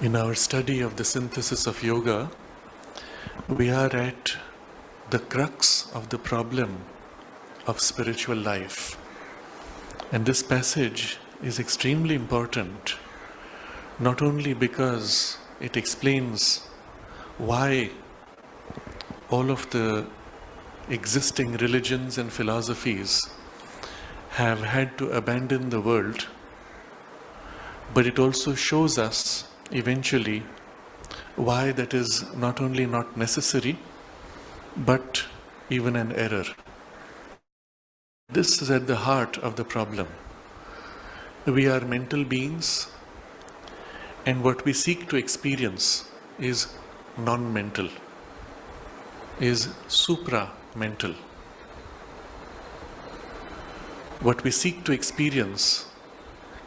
In our study of the synthesis of yoga, we are at the crux of the problem of spiritual life. And this passage is extremely important, not only because it explains why all of the existing religions and philosophies have had to abandon the world, but it also shows us eventually why that is not only not necessary, but even an error. This is at the heart of the problem. We are mental beings, and what we seek to experience is non-mental, is supra-mental. What we seek to experience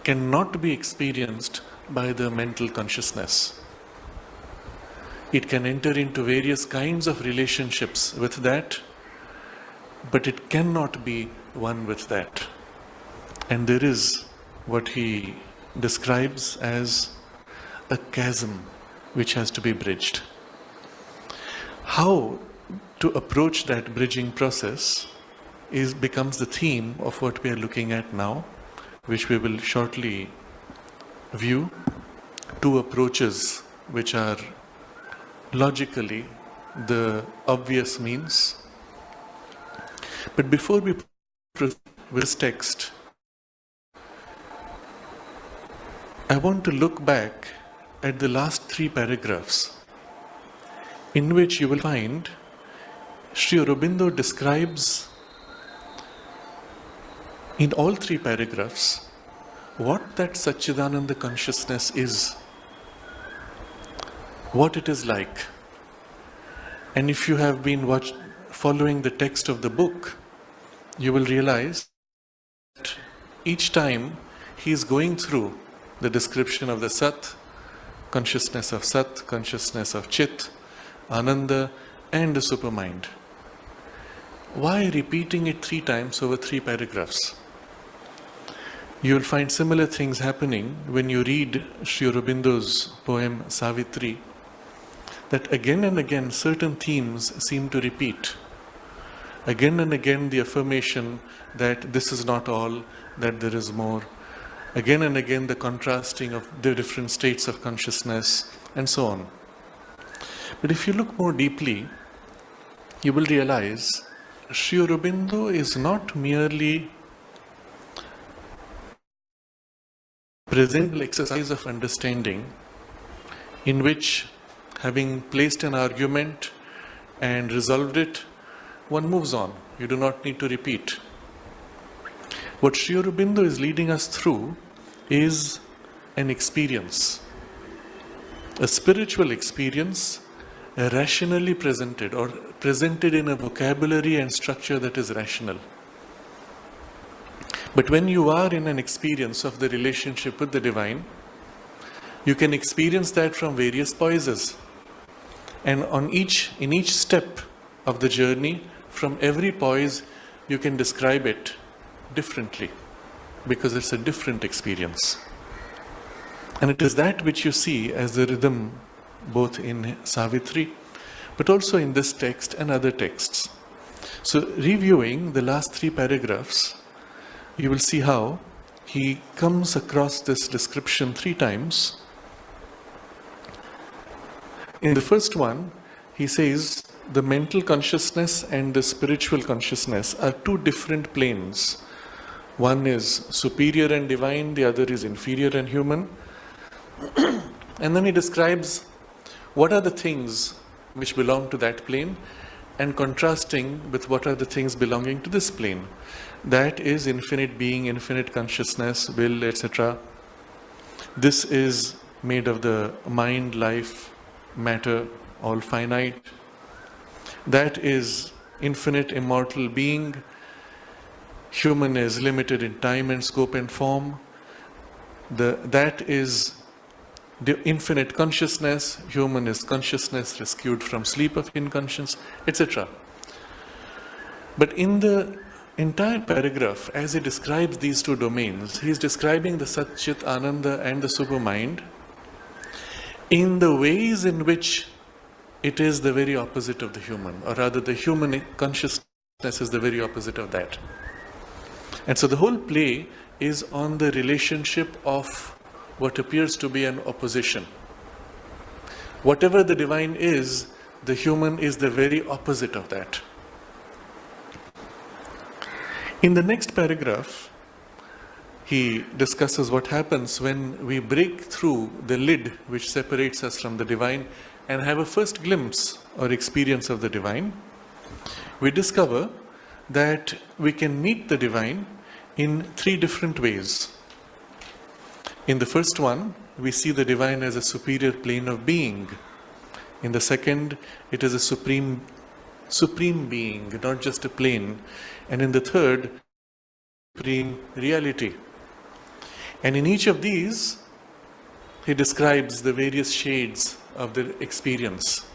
cannot be experienced by the mental consciousness. It can enter into various kinds of relationships with that, but it cannot be one with that. And there is what he describes as a chasm which has to be bridged. How to approach that bridging process becomes the theme of what we are looking at now, which we will shortly view. Two approaches which are logically the obvious means. But before we proceed with this text, I want to look back at the last 3 paragraphs, in which you will find Sri Aurobindo describes in all 3 paragraphs what that Satchidananda consciousness is, what it is like. And if you have been following the text of the book, you will realize that each time he is going through the description of the Sat, consciousness of Sat, consciousness of Chit, Ananda, and the supermind. Why repeating it 3 times over 3 paragraphs? You will find similar things happening when you read Sri Aurobindo's poem Savitri, that again and again certain themes seem to repeat. Again and again the affirmation that this is not all, that there is more. Again and again the contrasting of the different states of consciousness, and so on. But if you look more deeply, you will realize Sri Aurobindo is not merely presenting exercise of understanding in which, having placed an argument and resolved it, one moves on. You do not need to repeat. What Sri Aurobindo is leading us through is an experience, a spiritual experience, rationally presented, or presented in a vocabulary and structure that is rational. But when you are in an experience of the relationship with the divine, you can experience that from various poises. And in each step of the journey, from every poise, you can describe it differently, because it's a different experience. And it is that which you see as the rhythm both in Savitri, but also in this text and other texts. So reviewing the last 3 paragraphs, you will see how he comes across this description 3 times. In the first one, he says the mental consciousness and the spiritual consciousness are 2 different planes. One is superior and divine, the other is inferior and human. And then he describes what are the things which belong to that plane and contrasting with what are the things belonging to this plane. That is infinite being, infinite consciousness, will, etc. This is made of the mind, life, matter, all finite. That is infinite, immortal being. Human is limited in time and scope and form. That is the infinite consciousness. Human is consciousness rescued from sleep of inconscience, etc. But in the entire paragraph, as he describes these 2 domains, he is describing the Sat Chit Ananda and the supermind in the ways in which it is the very opposite of the human, or rather the human consciousness is the very opposite of that. And so the whole play is on the relationship of what appears to be an opposition. Whatever the divine is, the human is the very opposite of that. In the next paragraph, he discusses what happens when we break through the lid which separates us from the divine and have a first glimpse or experience of the divine. We discover that we can meet the divine in 3 different ways. In the first one, we see the divine as a superior plane of being. In the second, it is a supreme being, not just a plane. And in the third, supreme reality. And in each of these, he describes the various shades of the experience.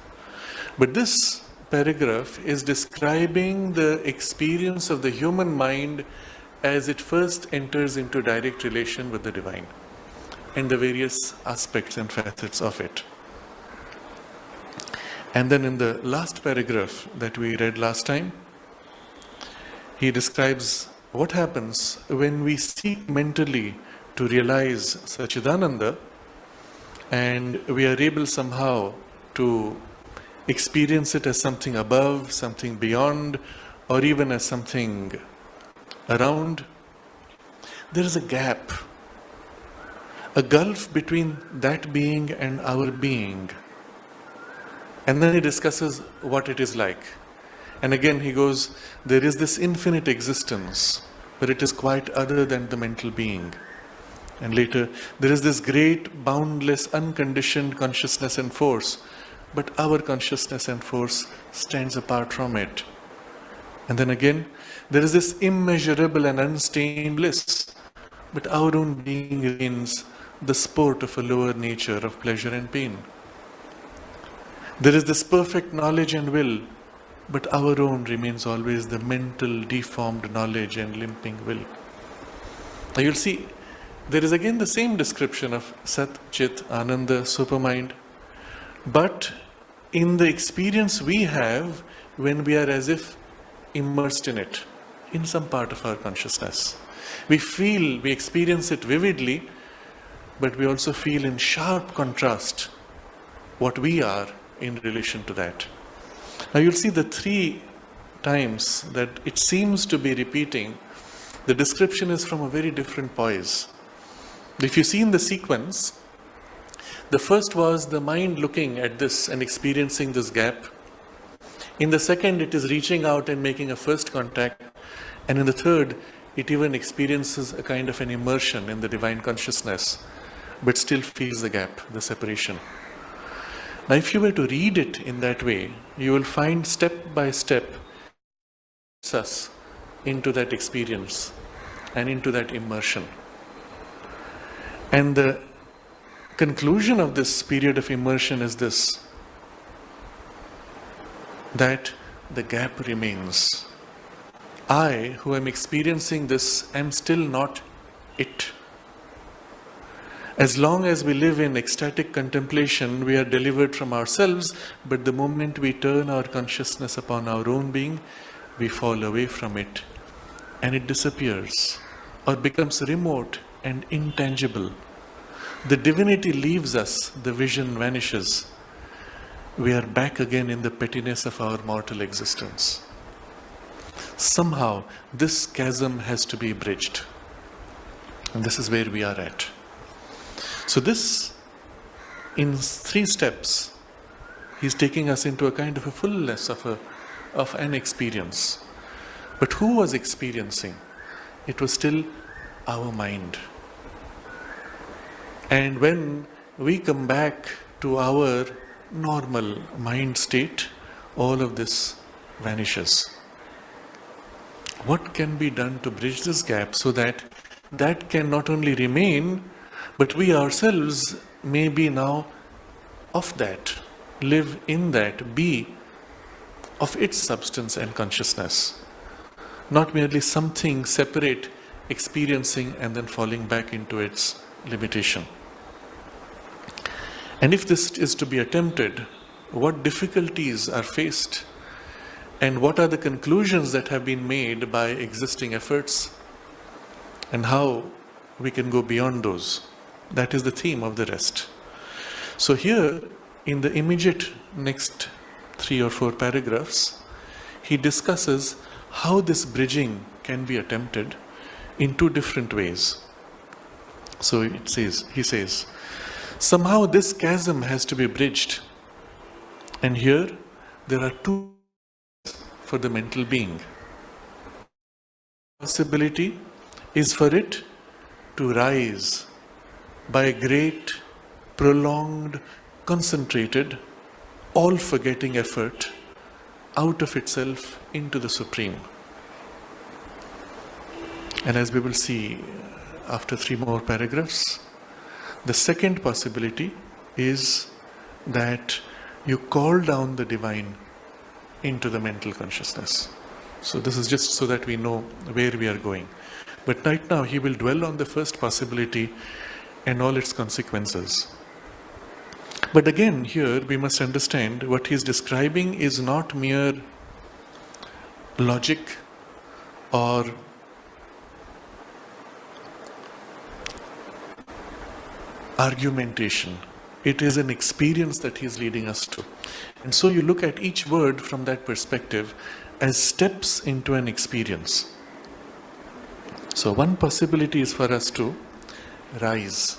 But this paragraph is describing the experience of the human mind as it first enters into direct relation with the divine and the various aspects and facets of it. And then in the last paragraph that we read last time, he describes what happens when we seek mentally to realize Satchidananda and we are able somehow to experience it as something above, something beyond, or even as something around. There is a gap, a gulf between that being and our being. And then he discusses what it is like. And again he goes, there is this infinite existence, but it is quite other than the mental being. And later, there is this great, boundless, unconditioned consciousness and force, but our consciousness and force stands apart from it. And then again, there is this immeasurable and unstained bliss, but our own being remains the sport of a lower nature of pleasure and pain. There is this perfect knowledge and will, but our own remains always the mental, deformed knowledge and limping will. Now you'll see, there is again the same description of Sat, Chit, Ananda, supermind, but in the experience we have when we are as if immersed in it, in some part of our consciousness. We experience it vividly, but we also feel in sharp contrast what we are in relation to that. Now you'll see the 3 times that it seems to be repeating, the description is from a very different poise. If you see in the sequence, the first was the mind looking at this and experiencing this gap. In the second, it is reaching out and making a first contact. And in the third, it even experiences a kind of an immersion in the divine consciousness, but still feels the gap, the separation. Now, if you were to read it in that way, you will find step by step us into that experience and into that immersion. And the conclusion of this period of immersion is this, that the gap remains. I, who am experiencing this, am still not it. As long as we live in ecstatic contemplation, we are delivered from ourselves, but the moment we turn our consciousness upon our own being, we fall away from it and it disappears or becomes remote and intangible. The divinity leaves us, the vision vanishes. We are back again in the pettiness of our mortal existence. Somehow, this chasm has to be bridged. And this is where we are at. So this, in 3 steps, he's taking us into a kind of a fullness of an experience. But who was experiencing? It was still our mind. And when we come back to our normal mind state, all of this vanishes. What can be done to bridge this gap so that that can not only remain, but we ourselves may be now of that, live in that, be of its substance and consciousness. Not merely something separate, experiencing and then falling back into its limitation. And if this is to be attempted, what difficulties are faced and what are the conclusions that have been made by existing efforts and how we can go beyond those. That is the theme of the rest. So here, in the immediate next 3 or 4 paragraphs, he discusses how this bridging can be attempted in 2 different ways. So he says, somehow this chasm has to be bridged. And here, there are 2 for the mental being. Possibility is for it to rise by a great, prolonged, concentrated, all-forgetting effort out of itself into the Supreme. And as we will see after 3 more paragraphs, the second possibility is that you call down the divine into the mental consciousness. So this is just so that we know where we are going. But right now he will dwell on the first possibility and all its consequences. But again, here we must understand what he is describing is not mere logic or argumentation. It is an experience that he is leading us to. And so you look at each word from that perspective as steps into an experience. So one possibility is for us to rise.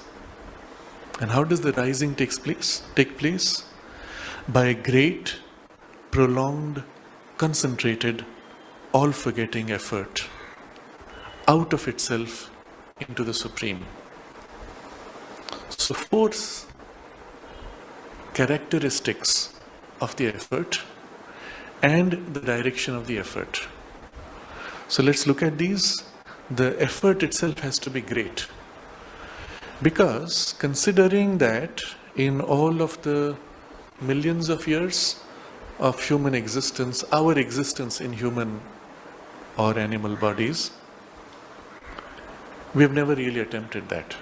And how does the rising take place? By a great, prolonged, concentrated, all-forgetting effort out of itself into the Supreme. So 4 characteristics of the effort and the direction of the effort. So let's look at these. The effort itself has to be great. Because considering that in all of the millions of years of human existence, our existence in human or animal bodies, we have never really attempted that.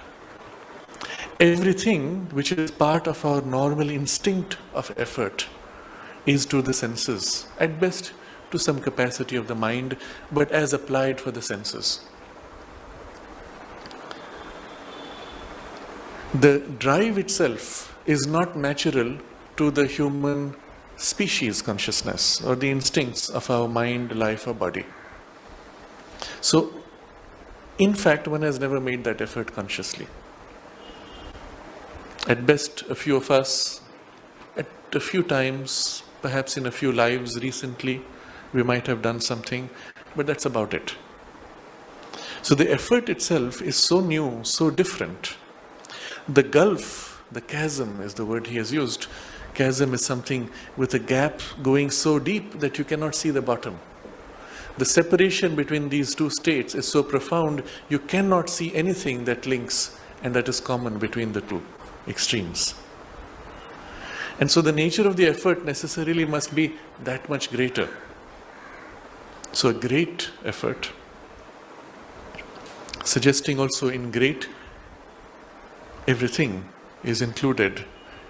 Everything which is part of our normal instinct of effort is to the senses, at best to some capacity of the mind, but as applied for the senses. The drive itself is not natural to the human species consciousness or the instincts of our mind, life or body. So, in fact, one has never made that effort consciously. At best, a few of us, at a few times, perhaps in a few lives recently, we might have done something, but that's about it. So the effort itself is so new, so different. The gulf, the chasm is the word he has used. Chasm is something with a gap going so deep that you cannot see the bottom. The separation between these 2 states is so profound, you cannot see anything that links and that is common between the 2 extremes. And so the nature of the effort necessarily must be that much greater. So a great effort, suggesting also in great everything is included.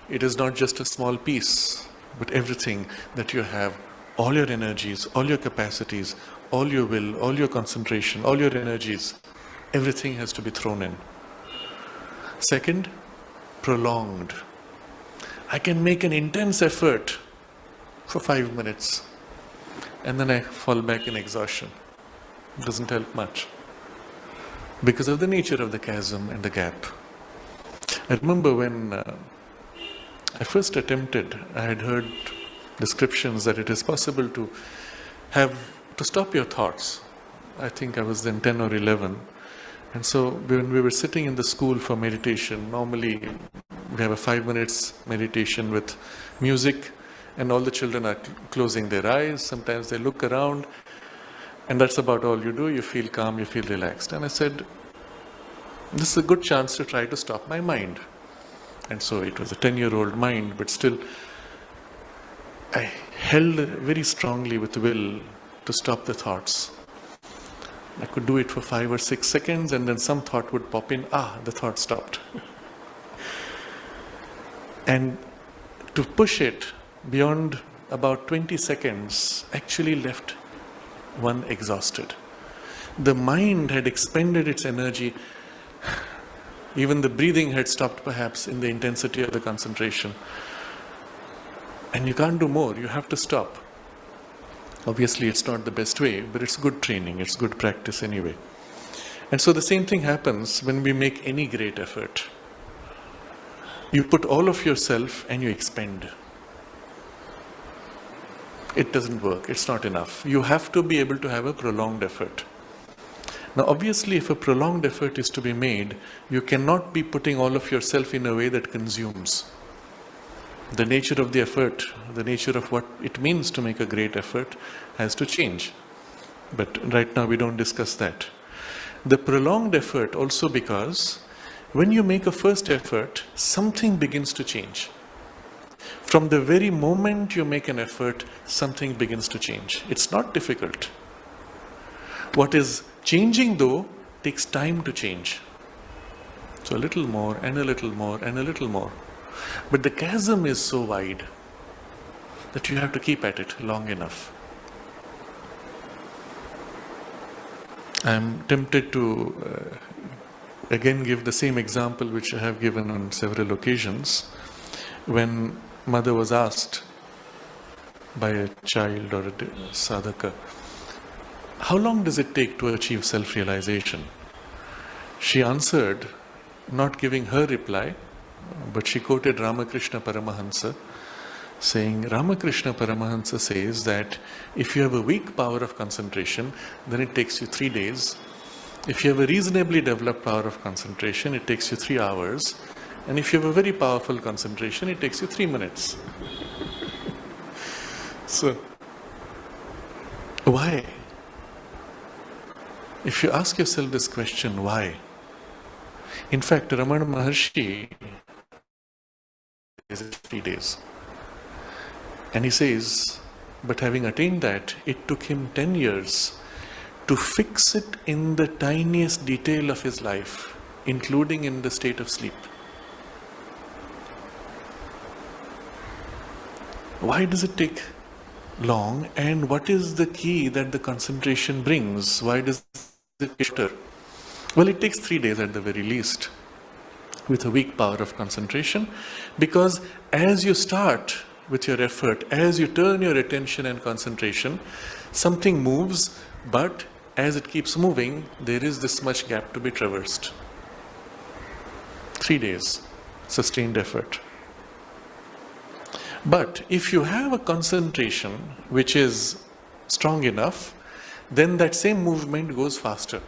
It is not just a small piece, but everything that you have, all your energies, all your capacities, all your will, all your concentration, all your energies, everything has to be thrown in. Second, prolonged. I can make an intense effort for 5 minutes and then I fall back in exhaustion. It doesn't help much because of the nature of the chasm and the gap. I remember when I first attempted, I had heard descriptions that it is possible to stop your thoughts. I think I was then 10 or 11. And so when we were sitting in the school for meditation, normally we have a 5 minutes meditation with music and all the children are closing their eyes. Sometimes they look around and that's about all you do. You feel calm, you feel relaxed. And I said, this is a good chance to try to stop my mind. And so it was a 10-year-old mind, but still I held very strongly with will to stop the thoughts. I could do it for 5 or 6 seconds and then some thought would pop in, the thought stopped. And to push it beyond about 20 seconds actually left one exhausted. The mind had expended its energy. Even the breathing had stopped perhaps in the intensity of the concentration. And you can't do more, you have to stop. Obviously it's not the best way, but it's good training, it's good practice anyway. And so the same thing happens when we make any great effort. You put all of yourself and you expend. It doesn't work, it's not enough. You have to be able to have a prolonged effort. Now obviously if a prolonged effort is to be made, you cannot be putting all of yourself in a way that consumes. The nature of the effort, the nature of what it means to make a great effort has to change. But right now we don't discuss that. The prolonged effort also because when you make a first effort, something begins to change. From the very moment you make an effort, something begins to change. It's not difficult. What is changing though takes time to change. So a little more and a little more and a little more. But the chasm is so wide that you have to keep at it long enough. I'm tempted to again give the same example which I have given on several occasions. When mother was asked by a child or a sadhaka, how long does it take to achieve self-realization? She answered, not giving her reply, but she quoted Ramakrishna Paramahansa, saying, Ramakrishna Paramahansa says that if you have a weak power of concentration, then it takes you 3 days. If you have a reasonably developed power of concentration, it takes you 3 hours. And if you have a very powerful concentration, it takes you 3 minutes. So, why? If you ask yourself this question, why? In fact, Ramana Maharshi is 3 days. And he says, but having attained that, it took him 10 years to fix it in the tiniest detail of his life, including in the state of sleep. Why does it take long, and what is the key that the concentration brings? Why does it take shorter? Well, it takes 3 days at the very least with a weak power of concentration, because as you start with your effort, as you turn your attention and concentration, something moves, but as it keeps moving, there is this much gap to be traversed. 3 days, sustained effort. But if you have a concentration which is strong enough, then that same movement goes faster.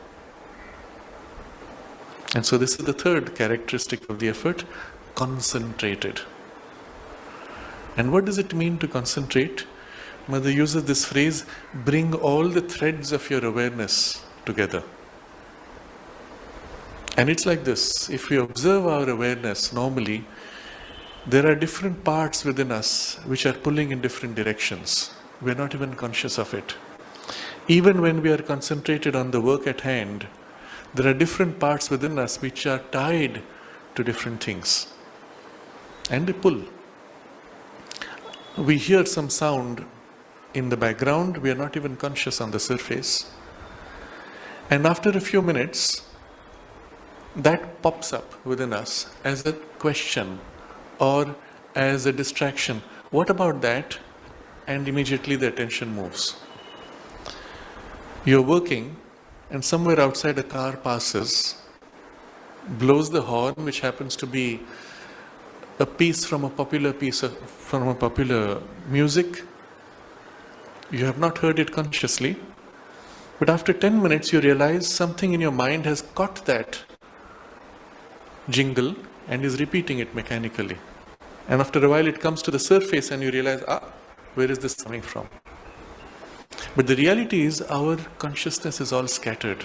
And so this is the third characteristic of the effort, concentrated. And what does it mean to concentrate? Mother uses this phrase, bring all the threads of your awareness together. And it's like this, if we observe our awareness normally, there are different parts within us which are pulling in different directions. We are not even conscious of it. Even when we are concentrated on the work at hand, there are different parts within us which are tied to different things. And they pull. We hear some sound in the background, we are not even conscious on the surface. And after a few minutes, that pops up within us as a question or as a distraction. What about that? And immediately the attention moves. You're working and somewhere outside a car passes, blows the horn, which happens to be a piece from a popular music. You have not heard it consciously, but after 10 minutes you realize something in your mind has caught that jingle and is repeating it mechanically. And after a while it comes to the surface and you realize, where is this coming from? But the reality is our consciousness is all scattered.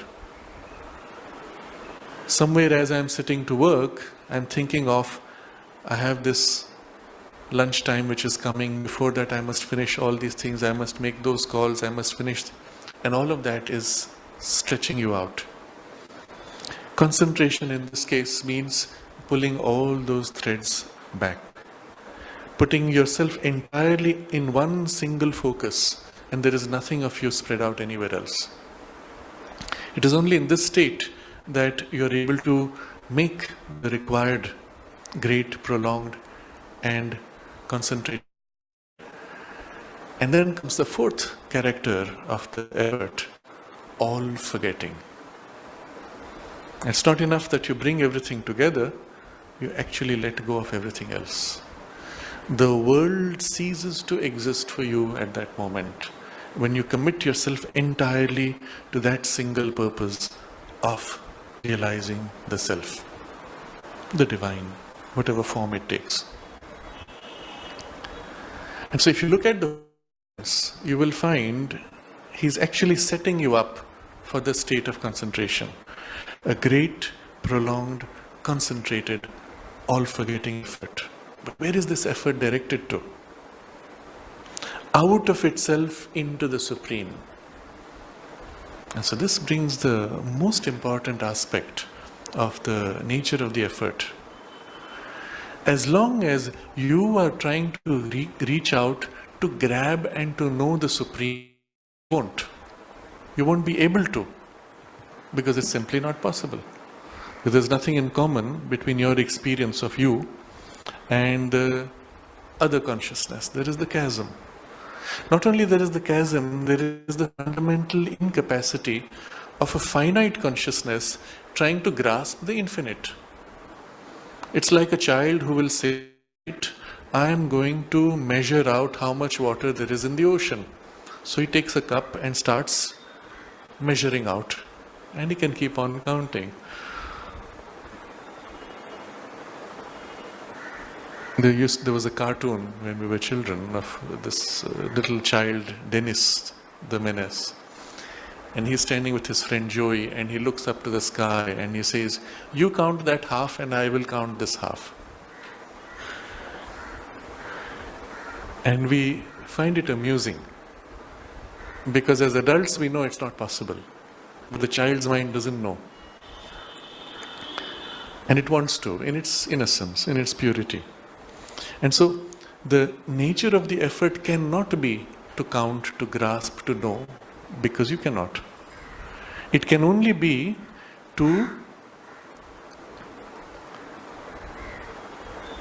Somewhere as I'm sitting to work, I'm thinking of, I have this lunchtime which is coming. Before that I must finish all these things, I must make those calls, I must finish. And all of that is stretching you out. Concentration in this case means pulling all those threads back. Putting yourself entirely in one single focus, and there is nothing of you spread out anywhere else. It is only in this state that you are able to make the required great, prolonged and concentrated. And then comes the fourth character of the effort, all forgetting. It's not enough that you bring everything together, you actually let go of everything else. The world ceases to exist for you at that moment, when you commit yourself entirely to that single purpose of realizing the self, the divine, whatever form it takes. And so if you look at the verse, you will find he's actually setting you up for the state of concentration. A great, prolonged, concentrated, all-forgetting effort. But where is this effort directed to? Out of itself into the Supreme. And so this brings the most important aspect of the nature of the effort. As long as you are trying to reach out to grab and to know the Supreme, you won't be able to, because it's simply not possible. Because there's nothing in common between your experience of you and the other consciousness. There is the chasm. Not only there is the chasm, there is the fundamental incapacity of a finite consciousness trying to grasp the infinite. It's like a child who will say, I am going to measure out how much water there is in the ocean. So he takes a cup and starts measuring out. And he can keep on counting. There was a cartoon when we were children of this little child, Dennis the Menace. And he's standing with his friend Joey and he looks up to the sky and he says, you count that half and I will count this half. And we find it amusing because as adults we know it's not possible. But the child's mind doesn't know. And it wants to, in its innocence, in its purity. And so the nature of the effort cannot be to count, to grasp, to know, because you cannot. It can only be to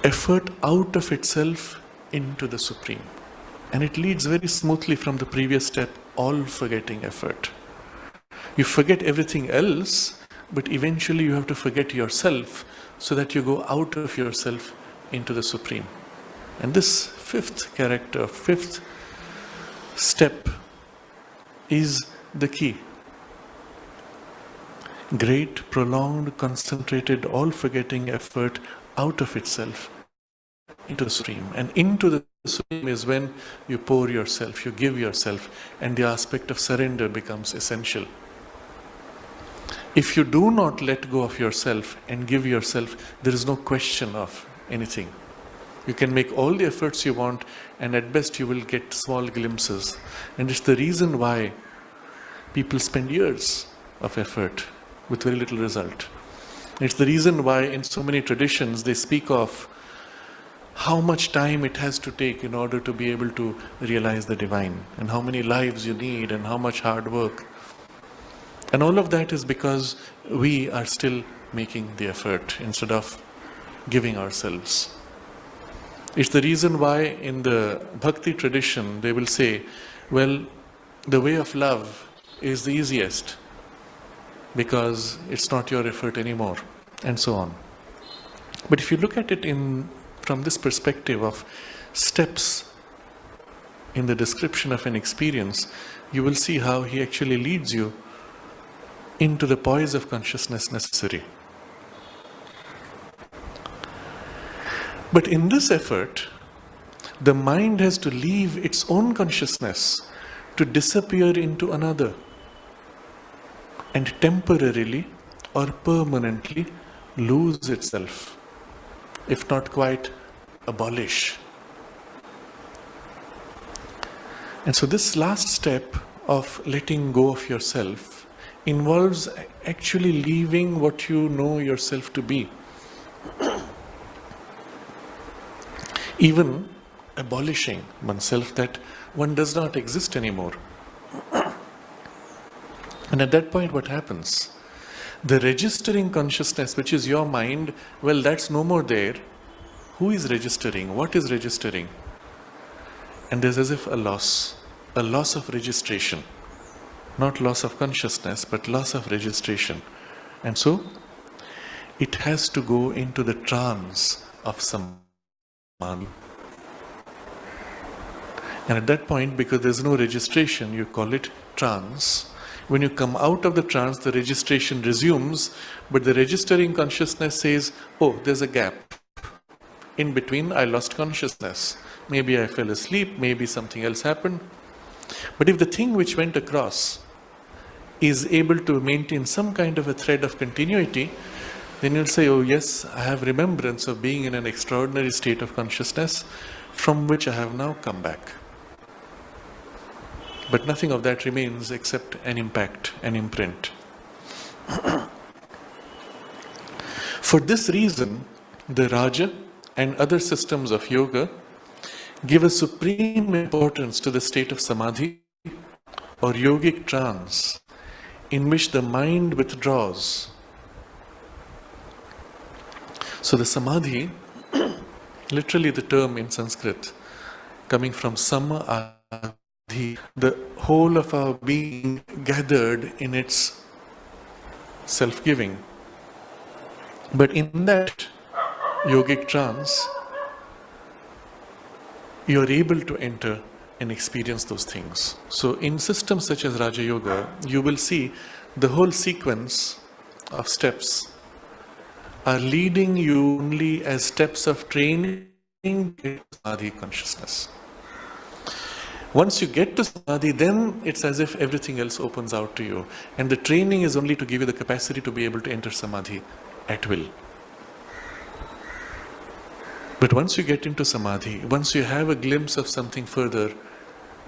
effort out of itself into the Supreme. And it leads very smoothly from the previous step, all forgetting effort. You forget everything else, but eventually you have to forget yourself so that you go out of yourself into the Supreme. And this fifth character, fifth step is the key. Great, prolonged, concentrated, all-forgetting effort out of itself into the Supreme. And into the Supreme is when you pour yourself, you give yourself, and the aspect of surrender becomes essential. If you do not let go of yourself and give yourself, there is no question of anything. You can make all the efforts you want, and at best you will get small glimpses. And it's the reason why people spend years of effort with very little result. It's the reason why in so many traditions they speak of how much time it has to take in order to be able to realize the divine, and how many lives you need, and how much hard work. And all of that is because we are still making the effort instead of giving ourselves. It's the reason why in the bhakti tradition they will say, well, the way of love is the easiest because it's not your effort anymore, and so on. But if you look at it from this perspective of steps in the description of an experience, you will see how he actually leads you into the poise of consciousness necessary. But in this effort, the mind has to leave its own consciousness to disappear into another and temporarily or permanently lose itself, if not quite abolish. And so this last step of letting go of yourself involves actually leaving what you know yourself to be. Even abolishing oneself, that one does not exist anymore. And at that point, what happens? The registering consciousness, which is your mind, well, that's no more there. Who is registering? What is registering? And there's as if a loss of registration. Not loss of consciousness, but loss of registration. And so, it has to go into the trance of Samadhi. And at that point, because there's no registration, you call it trance. When you come out of the trance, the registration resumes, but the registering consciousness says, oh, there's a gap. In between, I lost consciousness. Maybe I fell asleep, maybe something else happened. But if the thing which went across is able to maintain some kind of a thread of continuity, then you'll say, oh yes, I have remembrance of being in an extraordinary state of consciousness from which I have now come back. But nothing of that remains except an impact, an imprint. For this reason, the Raja and other systems of yoga give a supreme importance to the state of Samadhi or yogic trance in which the mind withdraws. So the Samadhi, literally the term in Sanskrit, coming from Sama, the whole of our being gathered in its self-giving. But in that yogic trance, you are able to enter and experience those things. So in systems such as Raja Yoga, you will see the whole sequence of steps are leading you only as steps of training in Samadhi consciousness. Once you get to Samadhi, then it's as if everything else opens out to you. And the training is only to give you the capacity to be able to enter Samadhi at will. But once you get into Samadhi, once you have a glimpse of something further,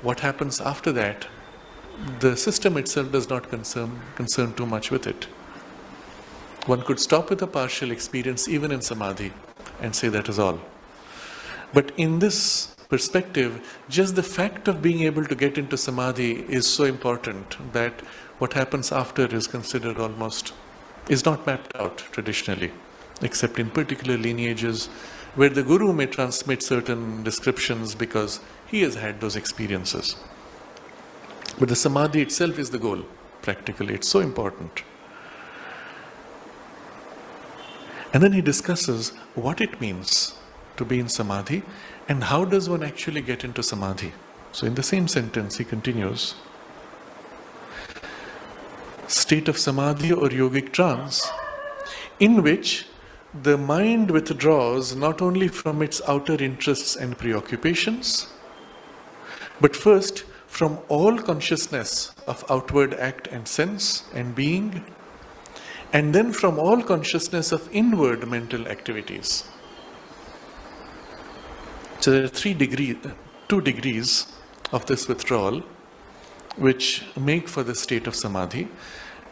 what happens after that, the system itself does not concern too much with it. One could stop with a partial experience even in Samadhi and say that is all. But in this perspective, just the fact of being able to get into Samadhi is so important that what happens after is considered is not mapped out traditionally, except in particular lineages where the Guru may transmit certain descriptions because he has had those experiences. But the Samadhi itself is the goal, practically. It's so important. And then he discusses what it means to be in Samadhi and how does one actually get into Samadhi. So in the same sentence he continues, state of Samadhi or yogic trance in which the mind withdraws not only from its outer interests and preoccupations, but first from all consciousness of outward act and sense and being, and then from all consciousness of inward mental activities. So there are 2 degrees of this withdrawal which make for the state of Samadhi.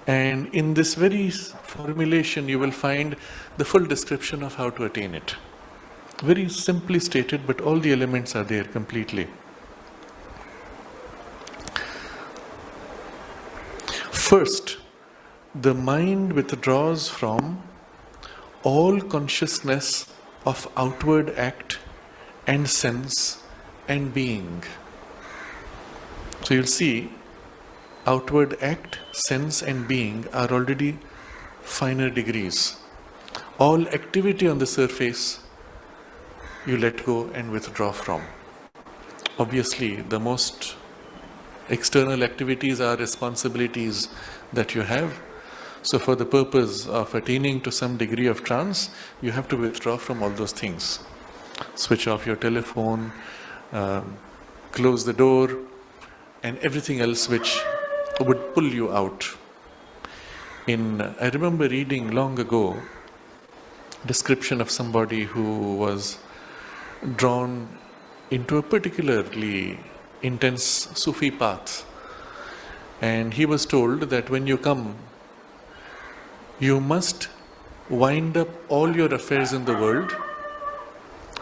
And in this very formulation, you will find the full description of how to attain it. Very simply stated, but all the elements are there completely. First, the mind withdraws from all consciousness of outward act and sense and being. So you'll see, outward act, sense and being are already finer degrees. All activity on the surface you let go and withdraw from. Obviously, the most external activities are responsibilities that you have. So for the purpose of attaining to some degree of trance, you have to withdraw from all those things. Switch off your telephone, close the door, and everything else which would pull you out. I remember reading long ago description of somebody who was drawn into a particularly intense Sufi path. And he was told that when you come, you must wind up all your affairs in the world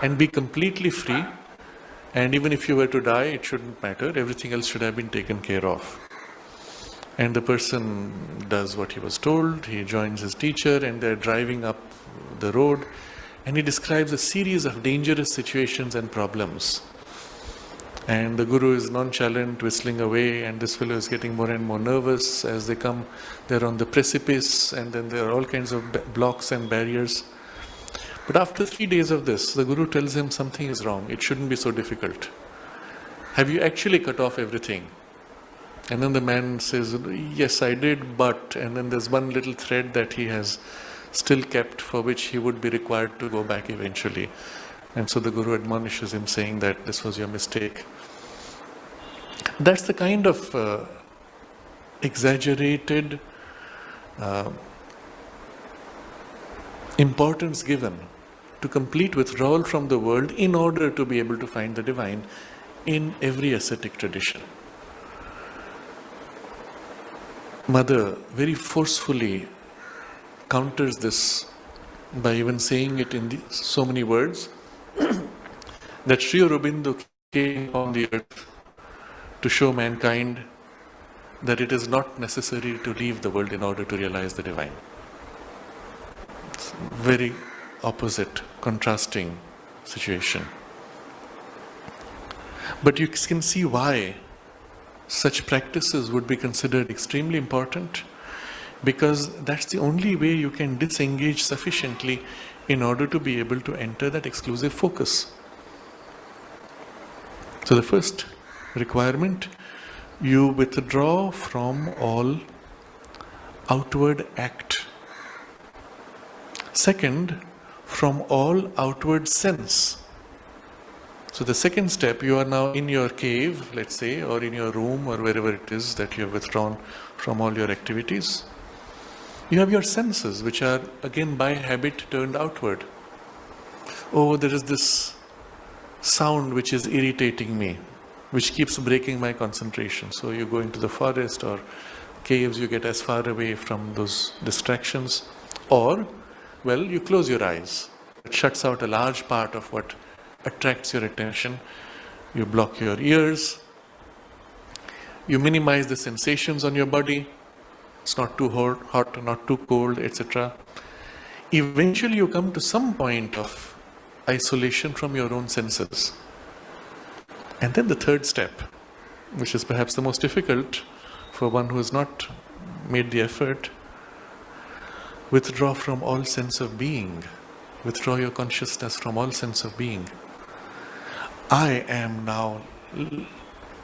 and be completely free. And even if you were to die, it shouldn't matter. Everything else should have been taken care of. And the person does what he was told. He joins his teacher and they're driving up the road. And he describes a series of dangerous situations and problems. And the guru is nonchalant, whistling away, and this fellow is getting more and more nervous as they come. They're on the precipice, and then there are all kinds of blocks and barriers. But after 3 days of this, the guru tells him something is wrong. It shouldn't be so difficult. Have you actually cut off everything? And then the man says, yes, I did, but... And then there's one little thread that he has still kept, for which he would be required to go back eventually. And so the guru admonishes him, saying that this was your mistake. That's the kind of exaggerated importance given to complete withdrawal from the world in order to be able to find the divine in every ascetic tradition. Mother very forcefully counters this by even saying it in so many words that Sri Aurobindo came on the earth to show mankind that it is not necessary to leave the world in order to realize the divine. It's very opposite, contrasting situation. But you can see why such practices would be considered extremely important, because that's the only way you can disengage sufficiently in order to be able to enter that exclusive focus. So the first requirement, you withdraw from all outward act. Second, from all outward sense. So the second step, you are now in your cave, let's say, or in your room, or wherever it is that you have withdrawn from all your activities. You have your senses, which are again by habit turned outward. Oh, there is this sound which is irritating me, which keeps breaking my concentration. So you go into the forest or caves, you get as far away from those distractions. Or, well, you close your eyes. It shuts out a large part of what attracts your attention. You block your ears. You minimize the sensations on your body. It's not too hot, not too cold, etc. Eventually you come to some point of isolation from your own senses. And then the third step, which is perhaps the most difficult for one who has not made the effort, withdraw from all sense of being. Withdraw your consciousness from all sense of being. I am now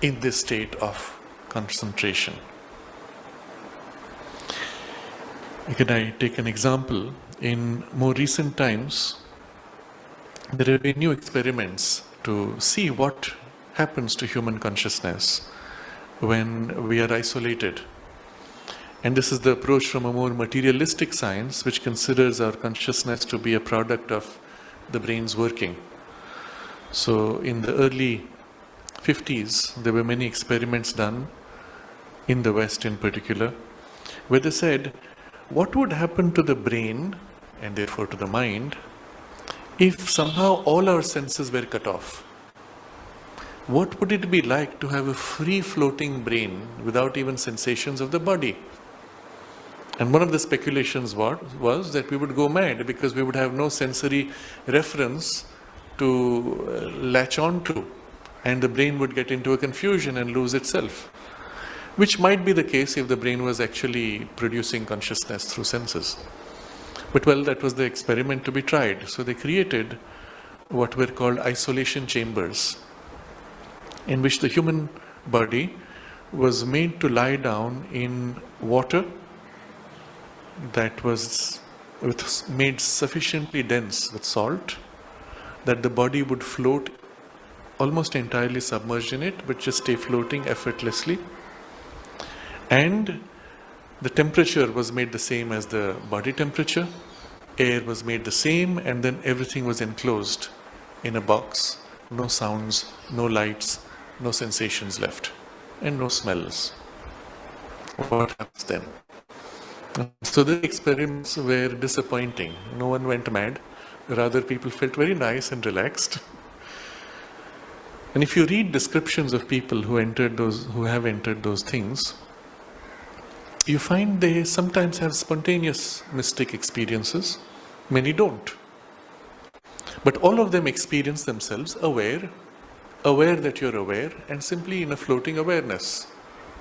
in this state of concentration. Can I take an example? In more recent times, there have been new experiments to see what happens to human consciousness when we are isolated. And this is the approach from a more materialistic science, which considers our consciousness to be a product of the brain's working. So in the early 50s, there were many experiments done, in the West in particular, where they said, what would happen to the brain, and therefore to the mind, if somehow all our senses were cut off? What would it be like to have a free-floating brain without even sensations of the body? And one of the speculations was that we would go mad because we would have no sensory reference to latch on to, and the brain would get into a confusion and lose itself, which might be the case if the brain was actually producing consciousness through senses. But well, that was the experiment to be tried. So they created what were called isolation chambers, in which the human body was made to lie down in water that was made sufficiently dense with salt that the body would float almost entirely submerged in it, but just stay floating effortlessly. And the temperature was made the same as the body temperature, air was made the same, and then everything was enclosed in a box. No sounds, no lights, no sensations left, and no smells. What happens then? So the experiments were disappointing. No one went mad. Rather, people felt very nice and relaxed. And if you read descriptions of people who have entered those things, you find they sometimes have spontaneous mystic experiences. Many don't. But all of them experience themselves aware that you're aware, and simply in a floating awareness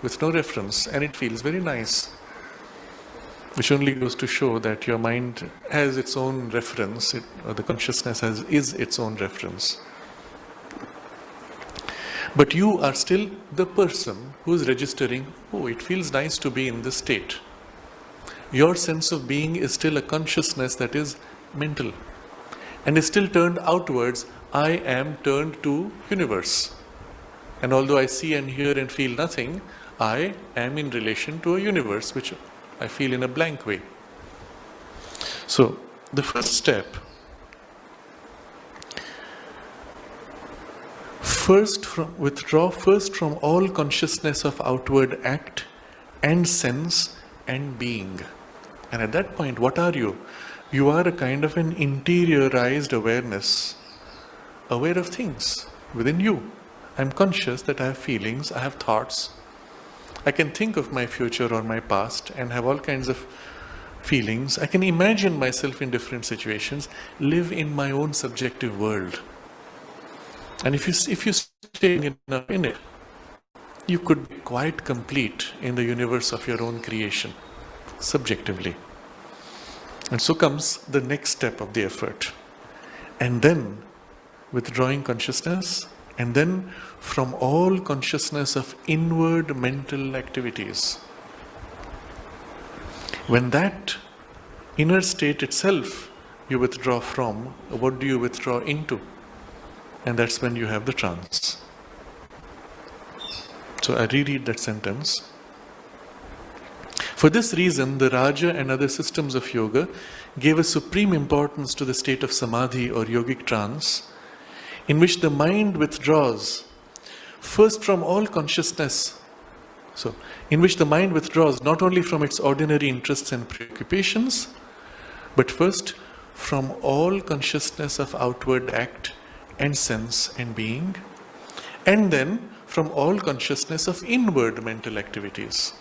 with no reference, and it feels very nice. Which only goes to show that your mind has its own reference, or the consciousness is its own reference. But you are still the person who is registering, oh, it feels nice to be in this state. Your sense of being is still a consciousness that is mental, and is still turned outwards. I am turned to universe. And although I see and hear and feel nothing, I am in relation to a universe which I feel in a blank way. So, the first step, withdraw first from all consciousness of outward act and sense and being. And at that point, what are you? You are a kind of an interiorized awareness, aware of things within you. I'm conscious that I have feelings, I have thoughts. I can think of my future or my past and have all kinds of feelings. I can imagine myself in different situations, live in my own subjective world. And if you stay in it, you could be quite complete in the universe of your own creation, subjectively. And so comes the next step of the effort. And then withdrawing consciousness, and then from all consciousness of inward mental activities. When that inner state itself you withdraw from, what do you withdraw into? And that's when you have the trance. So I reread that sentence. For this reason, the Raja and other systems of yoga gave a supreme importance to the state of Samadhi or yogic trance, in which the mind withdraws first from all consciousness. So, in which the mind withdraws not only from its ordinary interests and preoccupations, but first from all consciousness of outward act and sense and being, and then from all consciousness of inward mental activities.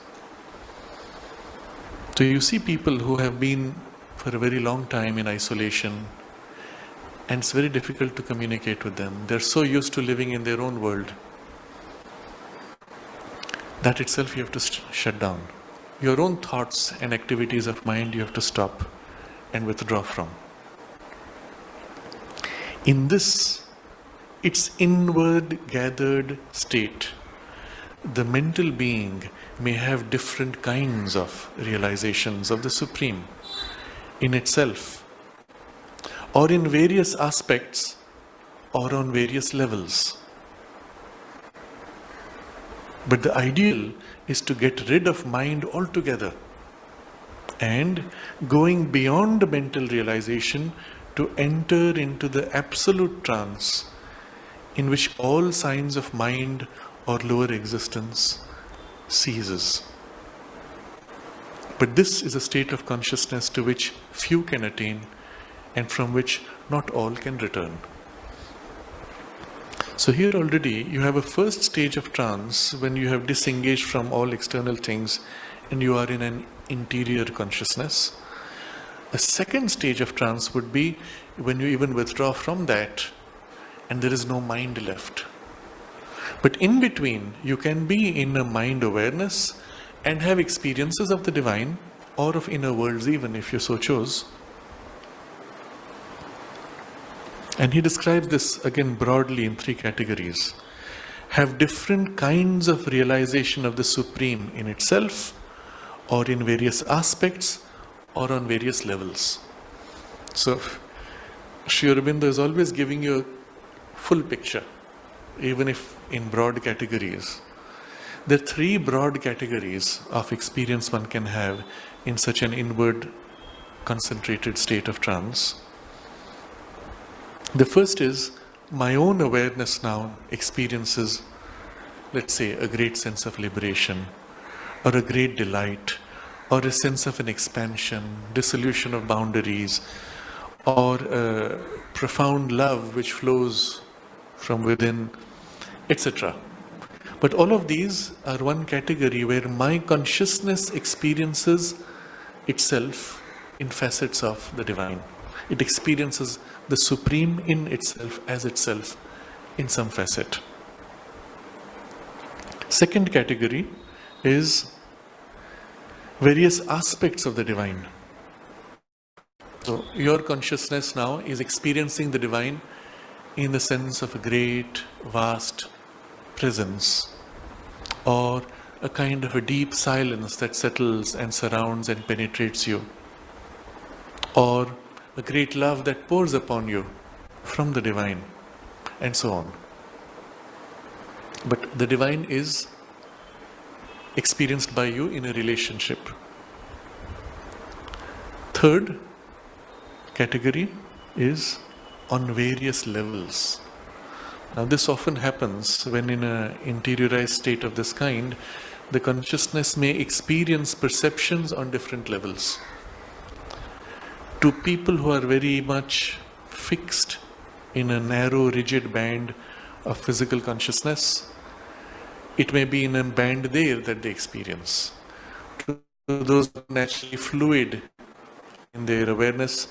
So you see people who have been for a very long time in isolation, and it's very difficult to communicate with them. They're so used to living in their own world. That itself you have to shut down. Your own thoughts and activities of mind you have to stop and withdraw from. In this, its inward gathered state, the mental being may have different kinds of realizations of the Supreme in itself, or in various aspects, or on various levels. But the ideal is to get rid of mind altogether and going beyond mental realization to enter into the absolute trance in which all signs of mind or lower existence ceases. But this is a state of consciousness to which few can attain and from which not all can return. So here already you have a first stage of trance when you have disengaged from all external things and you are in an interior consciousness. A second stage of trance would be when you even withdraw from that and there is no mind left. But in between, you can be in a mind awareness and have experiences of the divine or of inner worlds even if you so chose. And he describes this again broadly in 3 categories. Have different kinds of realization of the Supreme in itself or in various aspects or on various levels. So, Sri Aurobindo is always giving you a full picture, even if in broad categories. There are 3 broad categories of experience one can have in such an inward, concentrated state of trance. The first is, my own awareness now experiences, let's say, a great sense of liberation, or a great delight, or a sense of an expansion, dissolution of boundaries, or a profound love which flows from within, etc. But all of these are one category where my consciousness experiences itself in facets of the divine. It experiences the Supreme in itself as itself in some facet. Second category is various aspects of the divine. So your consciousness now is experiencing the divine in the sense of a great, vast presence, or a kind of a deep silence that settles and surrounds and penetrates you, or a great love that pours upon you from the divine, and so on. But the divine is experienced by you in a relationship. Third category is on various levels. Now this often happens when in an interiorized state of this kind, the consciousness may experience perceptions on different levels. To people who are very much fixed in a narrow, rigid band of physical consciousness, it may be in a band there that they experience. To those who are naturally fluid in their awareness,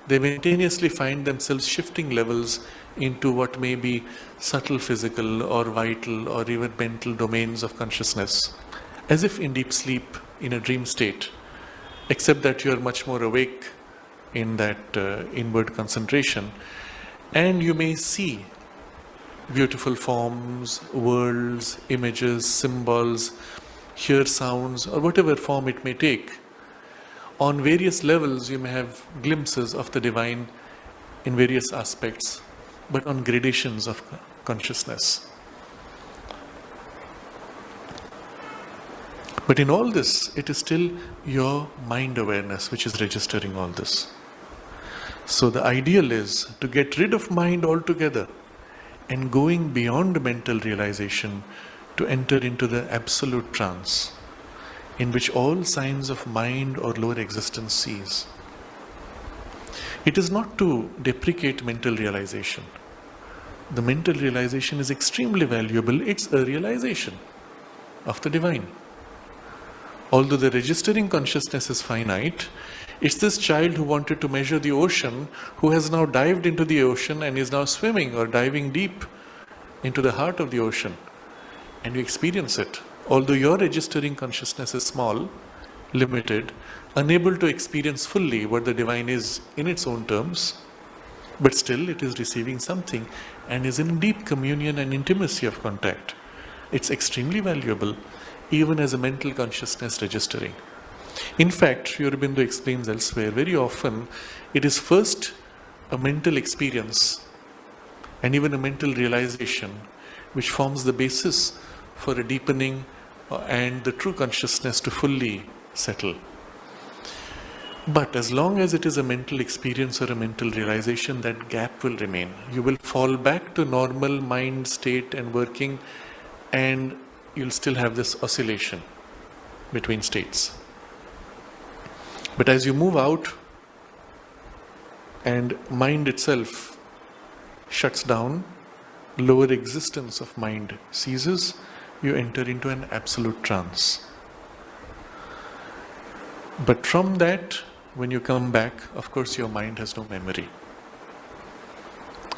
they simultaneously find themselves shifting levels into what may be subtle physical or vital or even mental domains of consciousness, as if in deep sleep, in a dream state, except that you are much more awake in that inward concentration, and you may see beautiful forms, worlds, images, symbols, hear sounds, or whatever form it may take. On various levels, you may have glimpses of the divine in various aspects, but on gradations of consciousness. But in all this, it is still your mind awareness which is registering all this. So the ideal is to get rid of mind altogether and going beyond mental realization to enter into the absolute trance, in which all signs of mind or lower existence cease. It is not to deprecate mental realization. The mental realization is extremely valuable. It's a realization of the divine. Although the registering consciousness is finite, it's this child who wanted to measure the ocean who has now dived into the ocean and is now swimming or diving deep into the heart of the ocean. And you experience it. Although your registering consciousness is small, limited, unable to experience fully what the divine is in its own terms, but still it is receiving something and is in deep communion and intimacy of contact. It's extremely valuable, even as a mental consciousness registering. In fact, Sri Aurobindo explains elsewhere, very often it is first a mental experience and even a mental realization which forms the basis for a deepening and the true consciousness to fully settle. But as long as it is a mental experience or a mental realization, that gap will remain. You will fall back to normal mind state and working, and you'll still have this oscillation between states. But as you move out and mind itself shuts down, lower existence of mind ceases, you enter into an absolute trance. But from that, when you come back, of course your mind has no memory.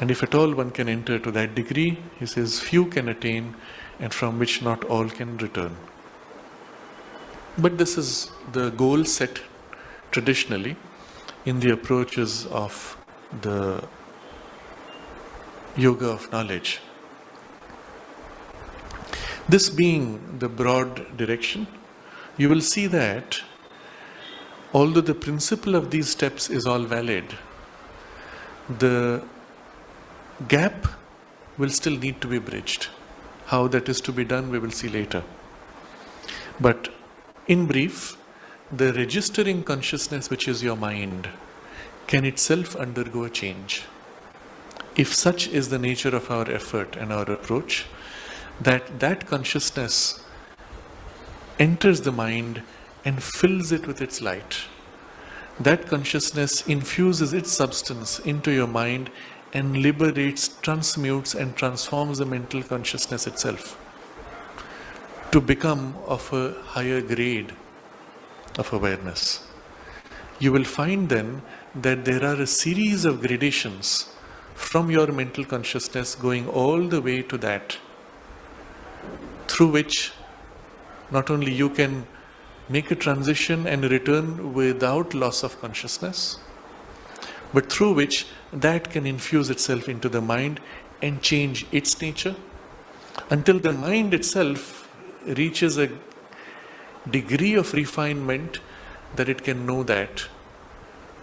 And if at all one can enter to that degree, he says, few can attain, and from which not all can return. But this is the goal set traditionally in the approaches of the yoga of knowledge. This being the broad direction, you will see that although the principle of these steps is all valid, the gap will still need to be bridged. How that is to be done, we will see later. But in brief, the registering consciousness, which is your mind, can itself undergo a change. If such is the nature of our effort and our approach, that consciousness enters the mind and fills it with its light. That consciousness infuses its substance into your mind and liberates, transmutes and transforms the mental consciousness itself to become of a higher grade of awareness. You will find then that there are a series of gradations from your mental consciousness going all the way to that, through which not only you can make a transition and return without loss of consciousness, but through which that can infuse itself into the mind and change its nature until the mind itself reaches a degree of refinement that it can know that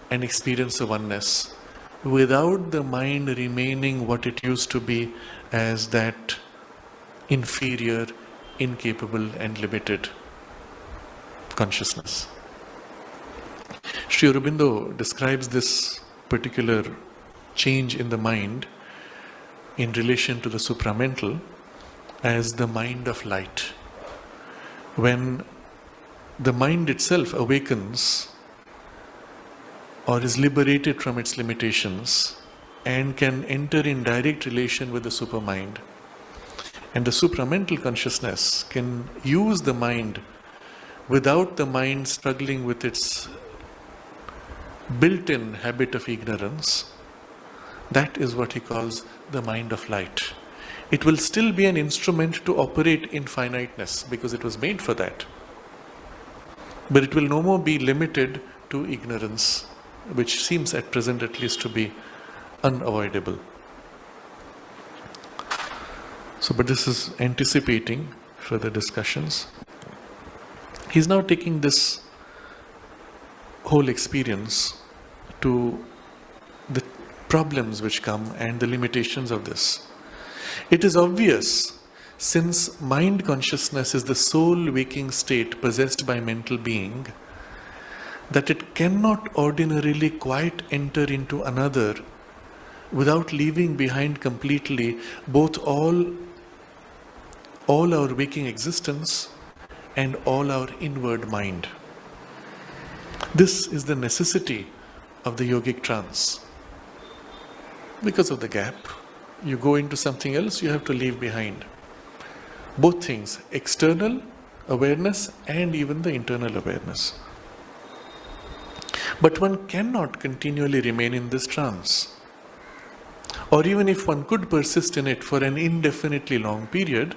and experience a oneness without the mind remaining what it used to be as that inferior, incapable and limited consciousness. Sri Aurobindo describes this particular change in the mind in relation to the supramental as the mind of light. When the mind itself awakens or is liberated from its limitations and can enter in direct relation with the supermind, and the supramental consciousness can use the mind without the mind struggling with its built-in habit of ignorance, that is what he calls the mind of light. It will still be an instrument to operate in finiteness because it was made for that. But it will no more be limited to ignorance, which seems at present at least to be unavoidable. So, but this is anticipating further discussions. He's now taking this whole experience to the problems which come and the limitations of this. It is obvious, since mind consciousness is the sole waking state possessed by mental being, that it cannot ordinarily quite enter into another without leaving behind completely both all our waking existence and all our inward mind. This is the necessity of the yogic trance. Because of the gap, you go into something else, you have to leave behind both things, external awareness and even the internal awareness. But one cannot continually remain in this trance. Or even if one could persist in it for an indefinitely long period,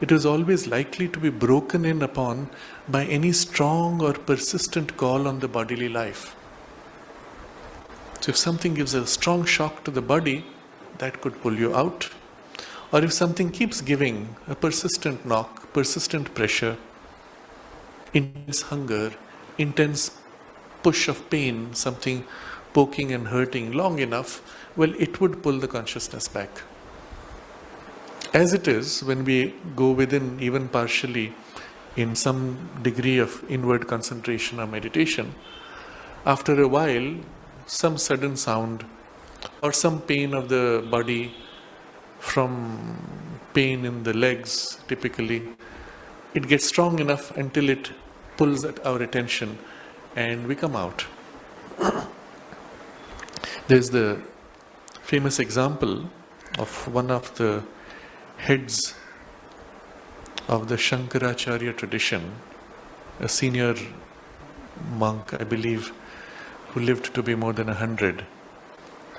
it is always likely to be broken in upon by any strong or persistent call on the bodily life. So if something gives a strong shock to the body, that could pull you out. Or if something keeps giving a persistent knock, persistent pressure, intense hunger, intense push of pain, something poking and hurting long enough, well, it would pull the consciousness back. As it is, when we go within even partially in some degree of inward concentration or meditation, after a while, some sudden sound or some pain of the body, from pain in the legs typically, it gets strong enough until it pulls at our attention and we come out. There's the famous example of one of the heads of the Shankaracharya tradition, a senior monk, I believe, who lived to be more than 100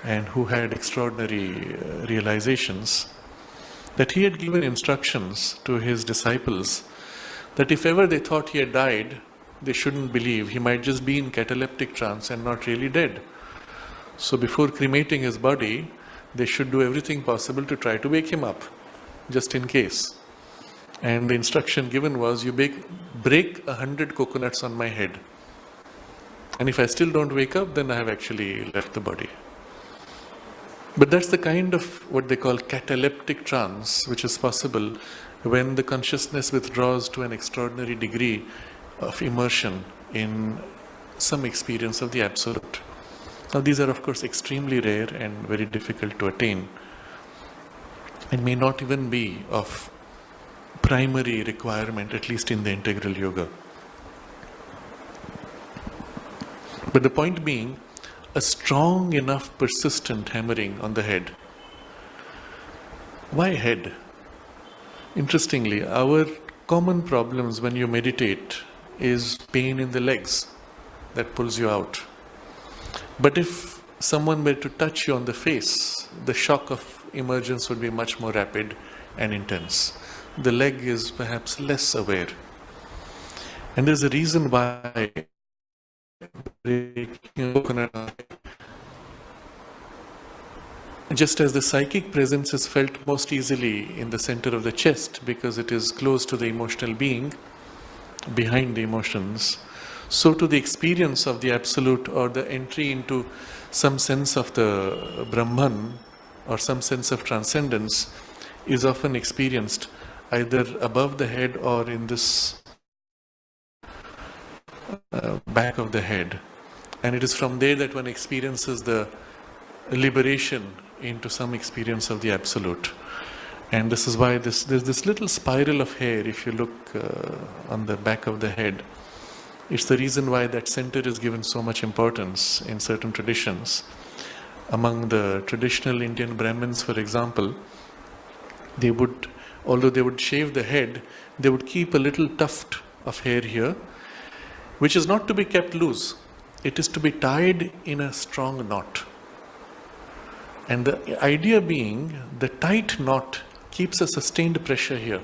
and who had extraordinary realizations, that he had given instructions to his disciples that if ever they thought he had died, they shouldn't believe. He might just be in cataleptic trance and not really dead. So before cremating his body, they should do everything possible to try to wake him up, just in case. And the instruction given was, you break 100 coconuts on my head. And if I still don't wake up, then I have actually left the body. But that's the kind of what they call cataleptic trance, which is possible when the consciousness withdraws to an extraordinary degree of immersion in some experience of the Absolute. Now these are of course extremely rare and very difficult to attain, and may not even be of primary requirement, at least in the integral yoga. But the point being, a strong enough persistent hammering on the head. Why head? Interestingly, our common problems when you meditate is pain in the legs that pulls you out. But if someone were to touch you on the face, the shock of emergence would be much more rapid and intense. The leg is perhaps less aware. And there's a reason why just as the psychic presence is felt most easily in the center of the chest because it is close to the emotional being, behind the emotions, so to the experience of the Absolute or the entry into some sense of the Brahman or some sense of transcendence is often experienced either above the head or in this back of the head. And it is from there that one experiences the liberation into some experience of the Absolute. And this is why there's this little spiral of hair, if you look on the back of the head. It's the reason why that center is given so much importance in certain traditions. Among the traditional Indian Brahmins, for example, they would, although they would shave the head, they would keep a little tuft of hair here, which is not to be kept loose. It is to be tied in a strong knot. And the idea being, the tight knot keeps a sustained pressure here.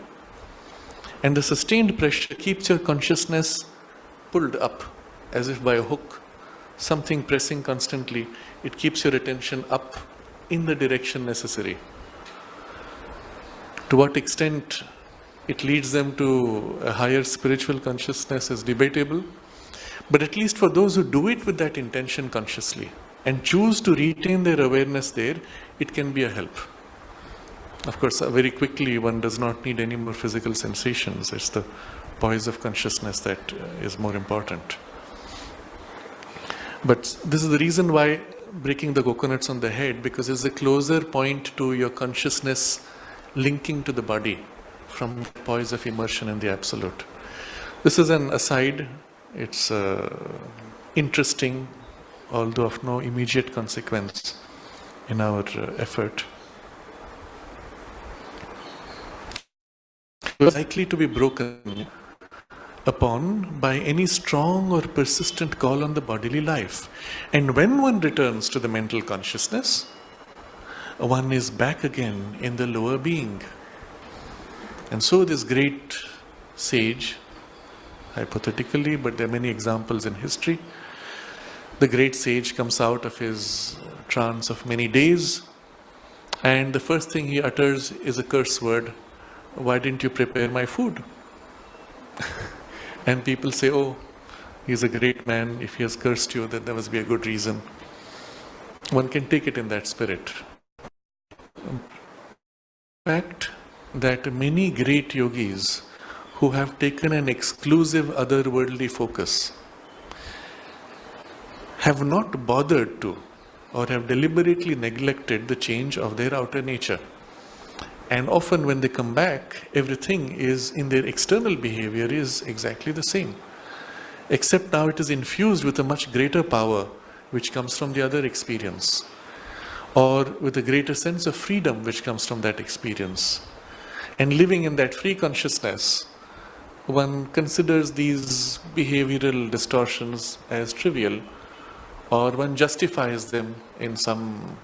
And the sustained pressure keeps your consciousness pulled up, as if by a hook, something pressing constantly. It keeps your attention up in the direction necessary. To what extent it leads them to a higher spiritual consciousness is debatable. But at least for those who do it with that intention consciously and choose to retain their awareness there, it can be a help. Of course, very quickly one does not need any more physical sensations. It's the poise of consciousness that is more important. But this is the reason why breaking the coconuts on the head, because it's a closer point to your consciousness linking to the body from the poise of immersion in the Absolute. This is an aside. It's interesting, although of no immediate consequence in our effort. Likely to be broken upon by any strong or persistent call on the bodily life. And when one returns to the mental consciousness, one is back again in the lower being. And so this great sage, hypothetically, but there are many examples in history, the great sage comes out of his trance of many days, and the first thing he utters is a curse word: "Why didn't you prepare my food?" And people say, "Oh, he's a great man. If he has cursed you, then there must be a good reason." One can take it in that spirit. The fact that many great yogis who have taken an exclusive otherworldly focus have not bothered to, or have deliberately neglected the change of their outer nature. And often when they come back, everything is in their external behavior is exactly the same. except now it is infused with a much greater power which comes from the other experience, or with a greater sense of freedom which comes from that experience. And living in that free consciousness, one considers these behavioral distortions as trivial, or one justifies them in some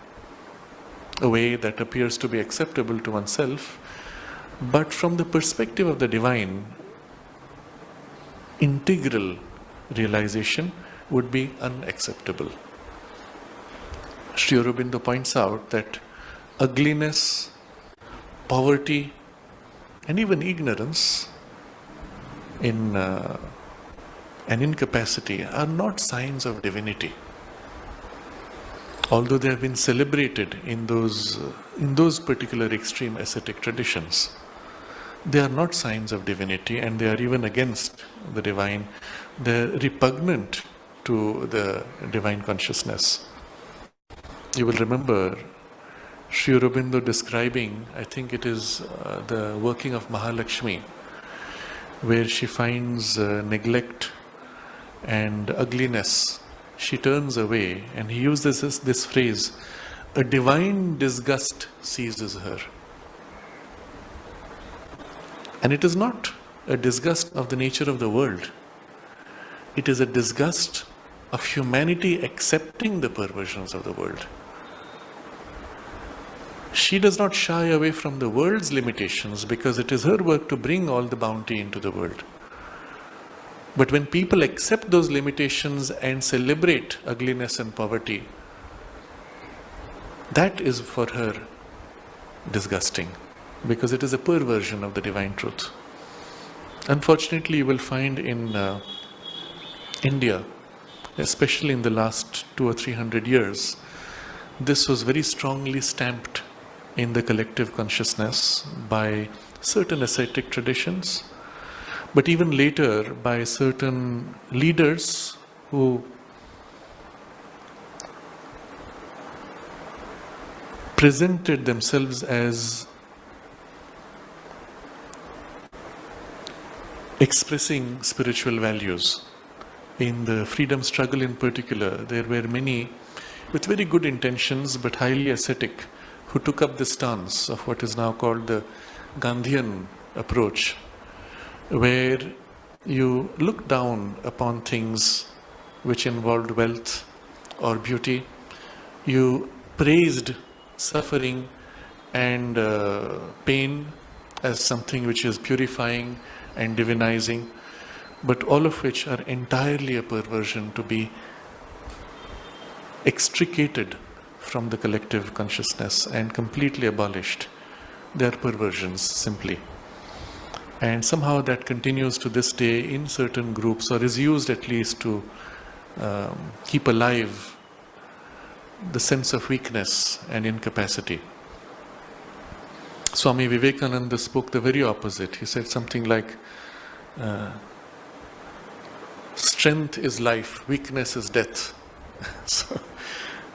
way that appears to be acceptable to oneself. But from the perspective of the divine, integral realization would be unacceptable. Sri Aurobindo points out that ugliness, poverty, and even ignorance and incapacity are not signs of divinity. Although they have been celebrated in those particular extreme ascetic traditions, they are not signs of divinity, and they are even against the divine. They are repugnant to the divine consciousness. You will remember Sri Aurobindo describing, I think it is the working of Mahalakshmi, where she finds neglect and ugliness. She turns away, and he uses this phrase, a divine disgust seizes her. And it is not a disgust of the nature of the world. It is a disgust of humanity accepting the perversions of the world. She does not shy away from the world's limitations because it is her work to bring all the bounty into the world. But when people accept those limitations and celebrate ugliness and poverty, that is for her disgusting, because it is a perversion of the divine truth. Unfortunately, you will find in India, especially in the last 200 or 300 years, this was very strongly stamped in the collective consciousness by certain ascetic traditions, but even later by certain leaders who presented themselves as expressing spiritual values. In the freedom struggle in particular, there were many with very good intentions but highly ascetic who took up the stance of what is now called the Ghandian approach, where you look down upon things which involved wealth or beauty. You praised suffering and pain as something which is purifying and divinizing, but all of which are entirely a perversion to be extricated from the collective consciousness and completely abolished. They are perversions, simply. And somehow that continues to this day in certain groups, or is used at least to keep alive the sense of weakness and incapacity. Swami Vivekananda spoke the very opposite. He said something like, strength is life, weakness is death. So,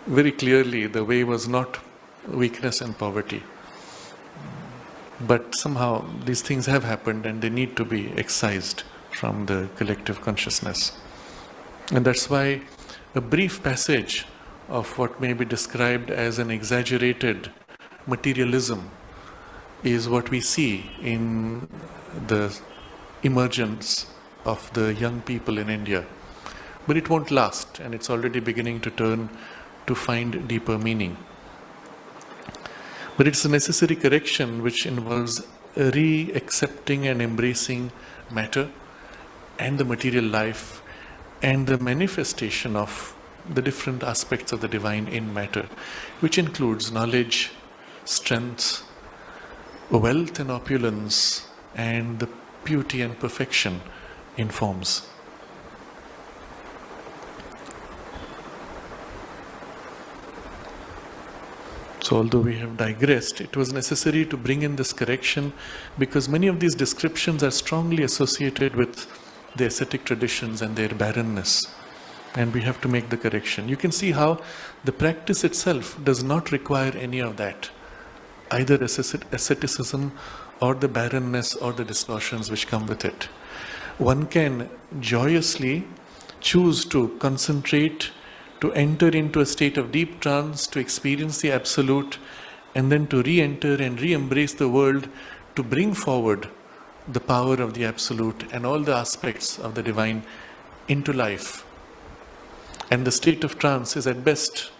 very clearly the way was not weakness and poverty. But somehow these things have happened and they need to be excised from the collective consciousness. And that's why a brief passage of what may be described as an exaggerated materialism is what we see in the emergence of the young people in India. But it won't last, and it's already beginning to turn to find deeper meaning. But it's a necessary correction which involves re-accepting and embracing matter and the material life and the manifestation of the different aspects of the divine in matter, which includes knowledge, strength, wealth and opulence, and the beauty and perfection in forms. So although we have digressed, it was necessary to bring in this correction because many of these descriptions are strongly associated with the ascetic traditions and their barrenness. And we have to make the correction. You can see how the practice itself does not require any of that, either asceticism or the barrenness or the distortions which come with it. One can joyously choose to concentrate, to enter into a state of deep trance, to experience the Absolute, and then to re-enter and re-embrace the world, to bring forward the power of the Absolute and all the aspects of the Divine into life. And the state of trance is at best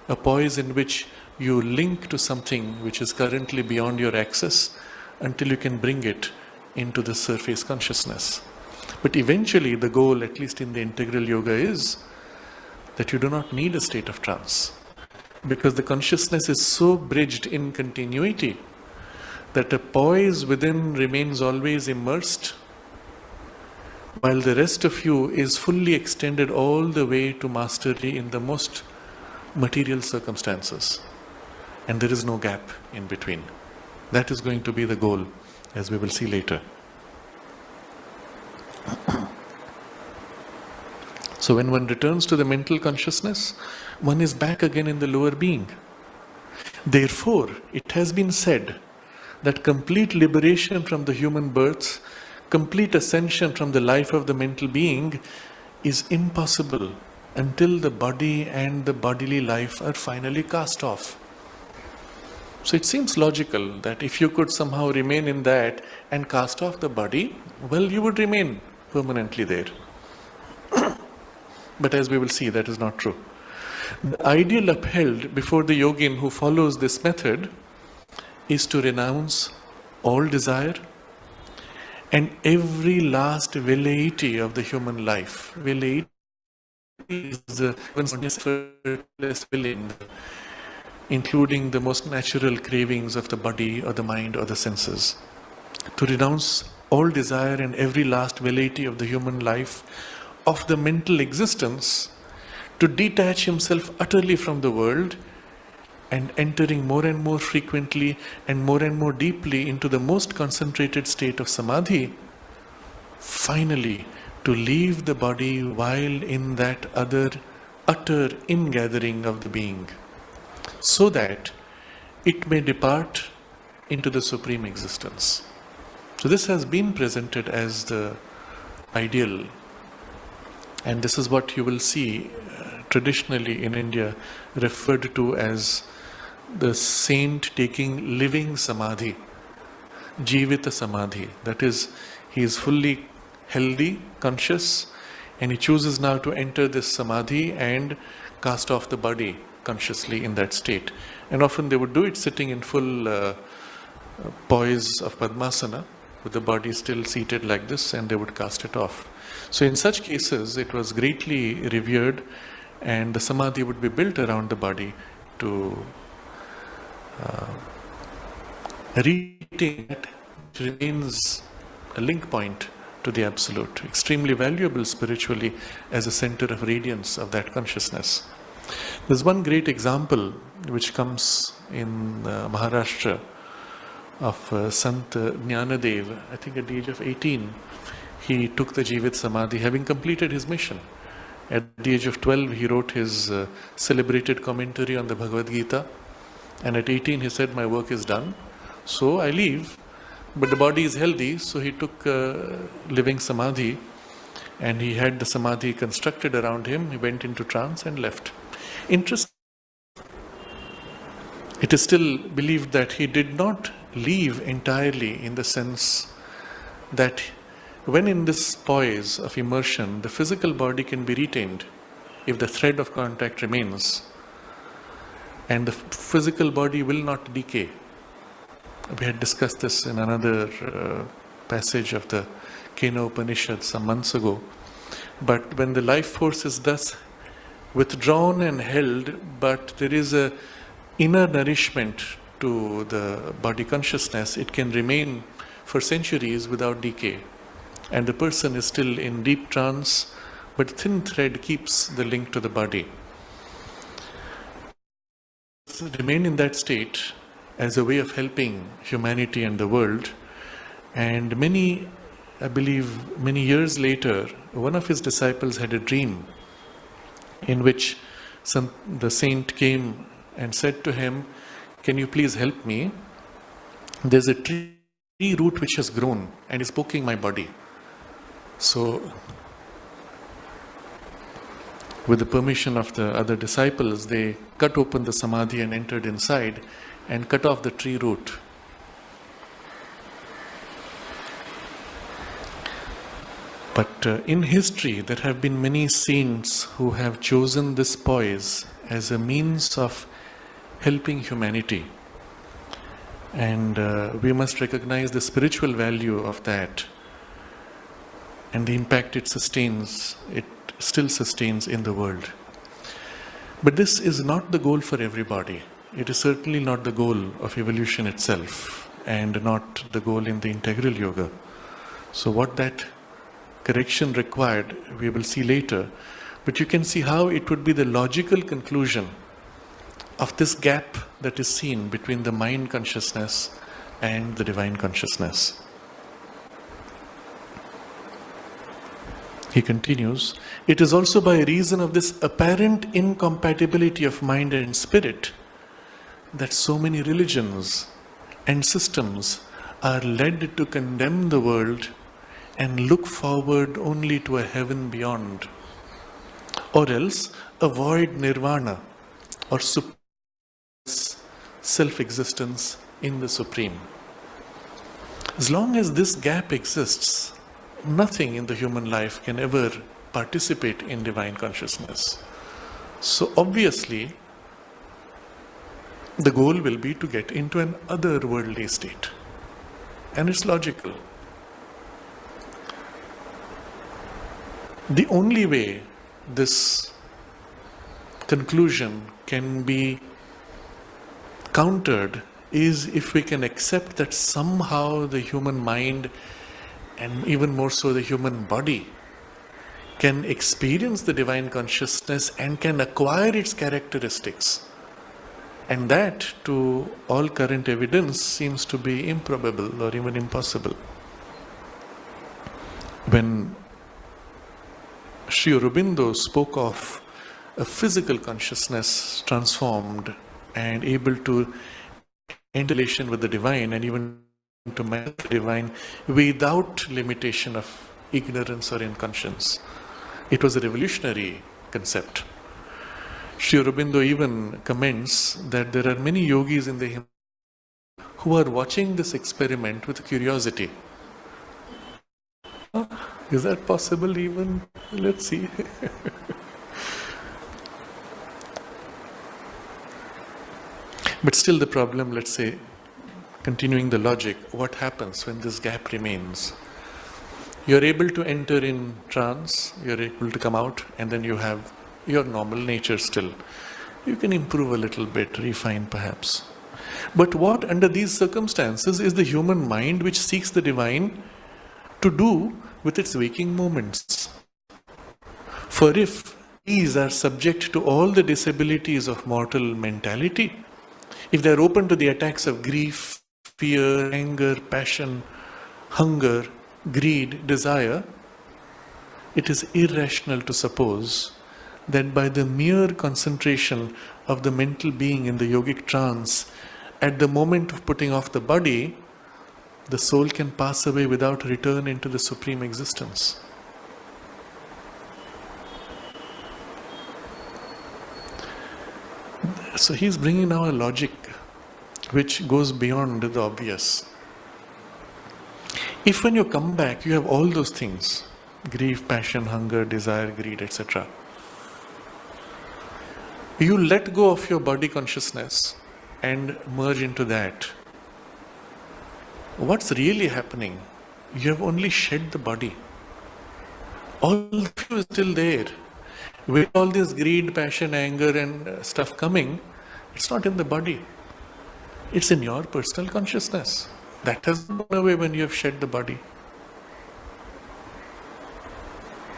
a poise in which you link to something which is currently beyond your access until you can bring it into the surface consciousness. But eventually the goal, at least in the integral yoga, is that you do not need a state of trance, because the consciousness is so bridged in continuity that a poise within remains always immersed, while the rest of you is fully extended all the way to mastery in the most material circumstances. And there is no gap in between. That is going to be the goal, as we will see later. So when one returns to the mental consciousness, one is back again in the lower being. Therefore, it has been said that complete liberation from the human birth, complete ascension from the life of the mental being is impossible until the body and the bodily life are finally cast off. So it seems logical that if you could somehow remain in that and cast off the body, well, you would remain permanently there. But as we will see, that is not true. The ideal upheld before the yogin who follows this method is to renounce all desire and every last velleity of the human life. Velleity is the effortless willing, including the most natural cravings of the body or the mind or the senses. To renounce all desire and every last velleity of the human life, of the mental existence, to detach himself utterly from the world, and entering more and more frequently and more deeply into the most concentrated state of samadhi, finally to leave the body while in that other utter ingathering of the being, so that it may depart into the supreme existence. So this has been presented as the ideal, and this is what you will see traditionally in India referred to as the saint taking living samadhi, jivita samadhi. That is, he is fully healthy, conscious, and he chooses now to enter this samadhi and cast off the body consciously in that state. And often they would do it sitting in full poise of Padmasana, with the body still seated like this, and they would cast it off. So in such cases, it was greatly revered, and the samadhi would be built around the body to retain it, which remains a link point to the Absolute, extremely valuable spiritually as a center of radiance of that consciousness. There's one great example which comes in Maharashtra of Sant Jnanadev. I think at the age of 18, he took the Jivit Samadhi, having completed his mission. At the age of 12, he wrote his celebrated commentary on the Bhagavad Gita. And at 18, he said, my work is done, so I leave. But the body is healthy, so he took living Samadhi, and he had the Samadhi constructed around him. He went into trance and left. Interesting. It is still believed that he did not leave entirely, in the sense that when in this poise of immersion, the physical body can be retained if the thread of contact remains, and the physical body will not decay. We had discussed this in another passage of the Kena Upanishad some months ago. But when the life force is thus withdrawn and held, but there is a inner nourishment to the body consciousness, it can remain for centuries without decay. And the person is still in deep trance, but thin thread keeps the link to the body. So remain in that state as a way of helping humanity and the world. And I believe many years later, one of his disciples had a dream in which the saint came and said to him, can you please help me? There's a tree root which has grown and is poking my body. So With the permission of the other disciples, they cut open the Samadhi and entered inside and cut off the tree root. But in history, there have been many saints who have chosen this poise as a means of helping humanity. And we must recognize the spiritual value of that and the impact it still sustains in the world. But this is not the goal for everybody. It is certainly not the goal of evolution itself and not the goal in the integral yoga. So what that correction required, we will see later. But you can see how it would be the logical conclusion of this gap that is seen between the mind consciousness and the divine consciousness. He continues, it is also by reason of this apparent incompatibility of mind and spirit that so many religions and systems are led to condemn the world and look forward only to a heaven beyond, or else avoid nirvana or self-existence in the Supreme. As long as this gap exists, nothing in the human life can ever participate in divine consciousness. So obviously, the goal will be to get into an otherworldly state. And it's logical. The only way this conclusion can be countered is if we can accept that somehow the human mind, and even more so the human body, can experience the divine consciousness and can acquire its characteristics. And that, to all current evidence, seems to be improbable or even impossible. When Sri Aurobindo spoke of a physical consciousness transformed and able to enter relation with the divine and even to manage the divine without limitation of ignorance or inconscience, it was a revolutionary concept. Sri Aurobindo even comments that there are many yogis in the Himalayas who are watching this experiment with curiosity. Is that possible even? Let's see. But still the problem, let's say, continuing the logic, what happens when this gap remains? You're able to enter in trance, you're able to come out, and then you have your normal nature still. You can improve a little bit, refine perhaps. But what under these circumstances is the human mind which seeks the divine to do with its waking moments? For if these are subject to all the disabilities of mortal mentality, if they are open to the attacks of grief, fear, anger, passion, hunger, greed, desire, it is irrational to suppose that by the mere concentration of the mental being in the yogic trance, at the moment of putting off the body, the soul can pass away without return into the supreme existence. So he's bringing now a logic which goes beyond the obvious. If when you come back, you have all those things, grief, passion, hunger, desire, greed, etc., you let go of your body consciousness and merge into that, what's really happening? You have only shed the body. All of you is still there. With all this greed, passion, anger and stuff coming, it's not in the body. It's in your personal consciousness. That has gone away when you have shed the body.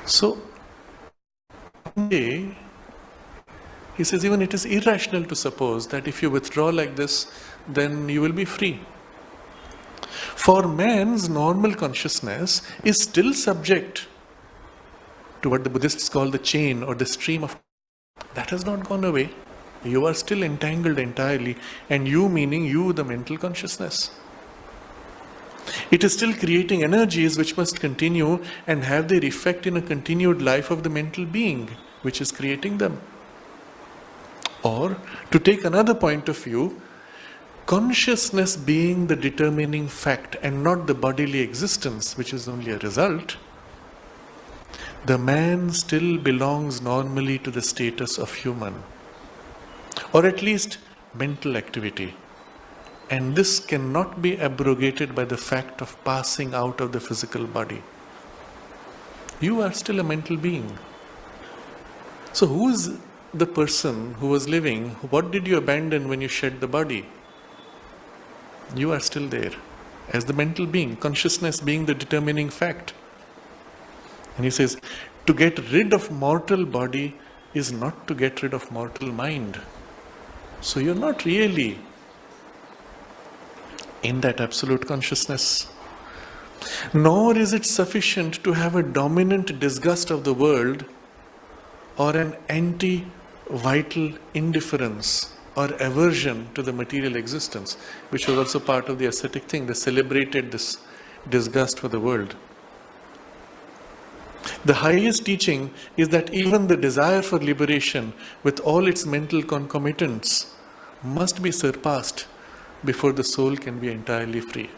So, one day, he says even it is irrational to suppose that if you withdraw like this, then you will be free. For man's normal consciousness is still subject to what the Buddhists call the chain or the stream of. That has not gone away. You are still entangled entirely, and you meaning you, the mental consciousness. It is still creating energies which must continue and have their effect in a continued life of the mental being, which is creating them. Or, to take another point of view, consciousness being the determining fact and not the bodily existence, which is only a result, the man still belongs normally to the status of human, or at least mental activity. And this cannot be abrogated by the fact of passing out of the physical body. You are still a mental being. So who is the person who was living? What did you abandon when you shed the body? You are still there as the mental being, consciousness being the determining fact. And he says, to get rid of mortal body is not to get rid of mortal mind. So you're not really in that absolute consciousness. Nor is it sufficient to have a dominant disgust of the world or an anti-vital indifference or aversion to the material existence, which was also part of the ascetic thing. They celebrated this disgust for the world. The highest teaching is that even the desire for liberation, with all its mental concomitants, must be surpassed before the soul can be entirely free.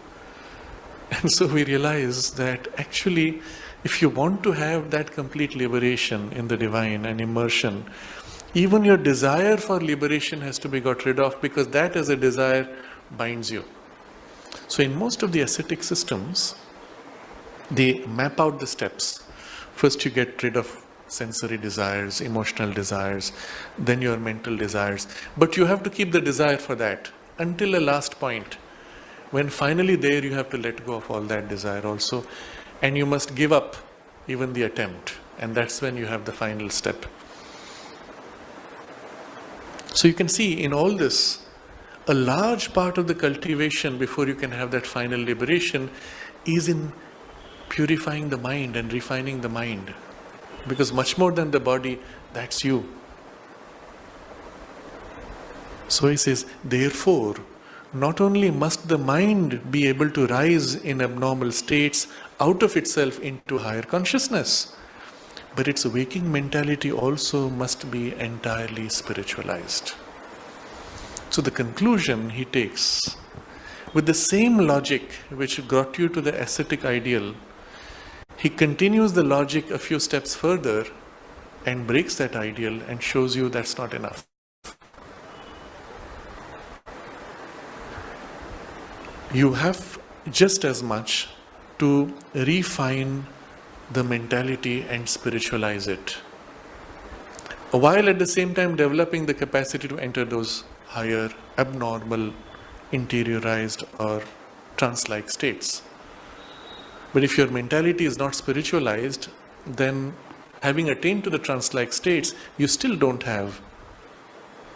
And so we realize that actually, if you want to have that complete liberation in the divine and immersion, even your desire for liberation has to be got rid of, because that as a desire binds you. So in most of the ascetic systems, they map out the steps. First you get rid of sensory desires, emotional desires, then your mental desires. But you have to keep the desire for that until a last point, when finally there you have to let go of all that desire also, and you must give up even the attempt, and that's when you have the final step. So you can see in all this, a large part of the cultivation before you can have that final liberation is in purifying the mind and refining the mind. Because much more than the body, that's you. So he says, therefore, not only must the mind be able to rise in abnormal states out of itself into higher consciousness, but its waking mentality also must be entirely spiritualized. So the conclusion he takes, with the same logic which got you to the ascetic ideal, he continues the logic a few steps further and breaks that ideal and shows you that's not enough. You have just as much to refine the mentality and spiritualize it, while at the same time developing the capacity to enter those higher, abnormal, interiorized or trance-like states. But if your mentality is not spiritualized, then having attained to the trance-like states, you still don't have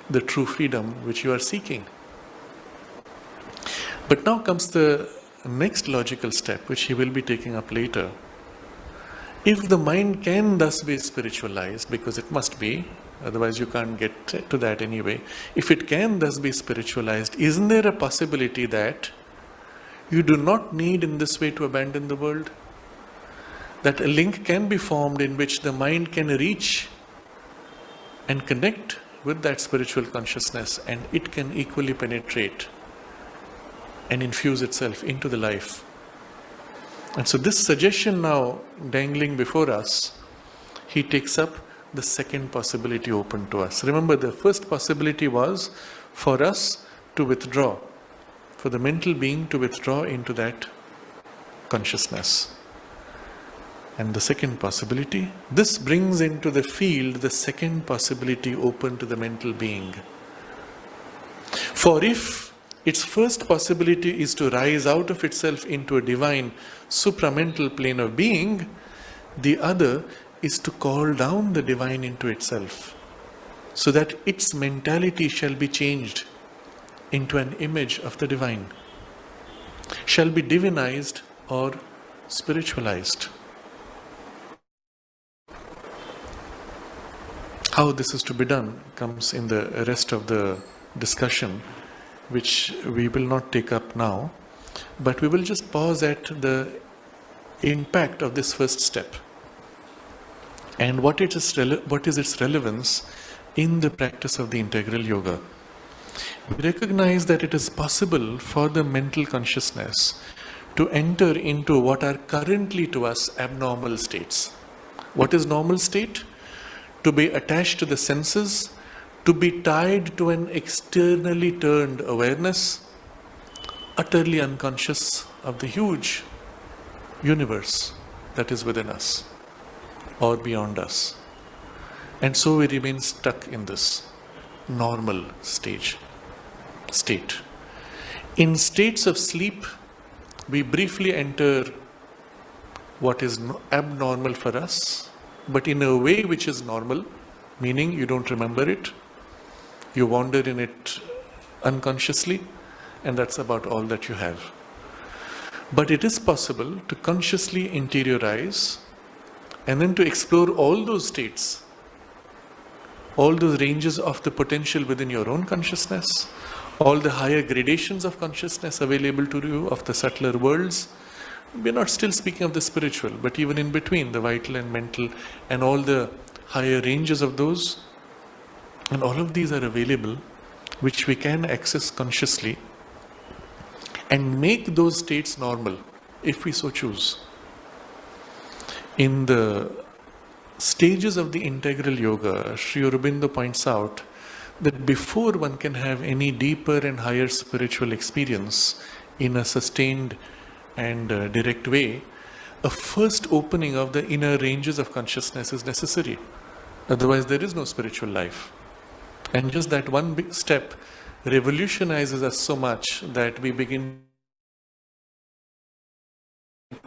the true freedom which you are seeking. But now comes the next logical step, which he will be taking up later. If the mind can thus be spiritualized, because it must be, otherwise you can't get to that anyway. If it can thus be spiritualized, isn't there a possibility that you do not need in this way to abandon the world? That a link can be formed in which the mind can reach and connect with that spiritual consciousness, and it can equally penetrate and infuse itself into the life. And so this suggestion now dangling before us, he takes up the second possibility open to us. Remember, the first possibility was for us to withdraw, for the mental being to withdraw into that consciousness. And the second possibility, this brings into the field the second possibility open to the mental being. For if its first possibility is to rise out of itself into a divine supramental plane of being, the other is to call down the divine into itself, so that its mentality shall be changed into an image of the divine, shall be divinized or spiritualized. How this is to be done comes in the rest of the discussion, which we will not take up now, but we will just pause at the impact of this first step. and what is its relevance in the practice of the integral yoga. We recognize that it is possible for the mental consciousness to enter into what are currently to us abnormal states. What is normal state? To be attached to the senses, to be tied to an externally turned awareness, utterly unconscious of the huge universe that is within us or beyond us. And so we remain stuck in this normal state. In states of sleep, we briefly enter what is abnormal for us, but in a way which is normal, meaning you don't remember it, you wander in it unconsciously, and that's about all that you have. But it is possible to consciously interiorize and then to explore all those states, all those ranges of the potential within your own consciousness, all the higher gradations of consciousness available to you of the subtler worlds. We're not still speaking of the spiritual, but even in between, the vital and mental, and all the higher ranges of those. And all of these are available, which we can access consciously and make those states normal, if we so choose. In the stages of the integral yoga, Sri Aurobindo points out that before one can have any deeper and higher spiritual experience in a sustained and direct way, a first opening of the inner ranges of consciousness is necessary. Otherwise, there is no spiritual life. And just that one big step revolutionizes us so much that we begin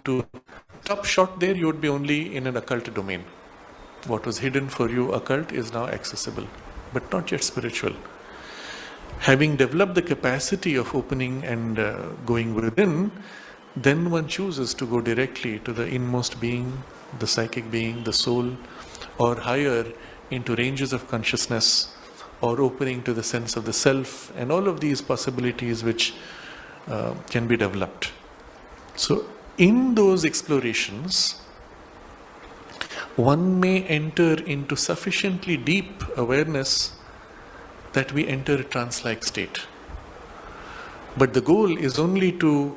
to stop short there. You would be only in an occult domain. What was hidden for you occult is now accessible, but not yet spiritual. Having developed the capacity of opening and going within, then one chooses to go directly to the inmost being, the psychic being, the soul, or higher into ranges of consciousness, or opening to the sense of the self, and all of these possibilities which can be developed. So in those explorations, one may enter into sufficiently deep awareness that we enter a trance-like state. But the goal is only to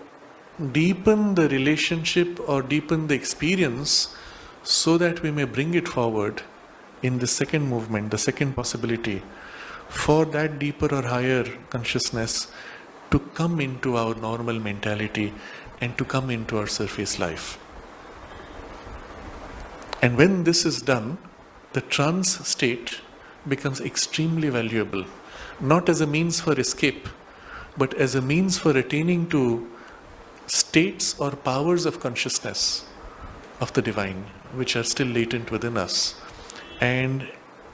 deepen the relationship or deepen the experience so that we may bring it forward in the second movement, the second possibility, for that deeper or higher consciousness to come into our normal mentality and to come into our surface life. And when this is done, the trance state becomes extremely valuable, not as a means for escape, but as a means for attaining to states or powers of consciousness of the divine, which are still latent within us, and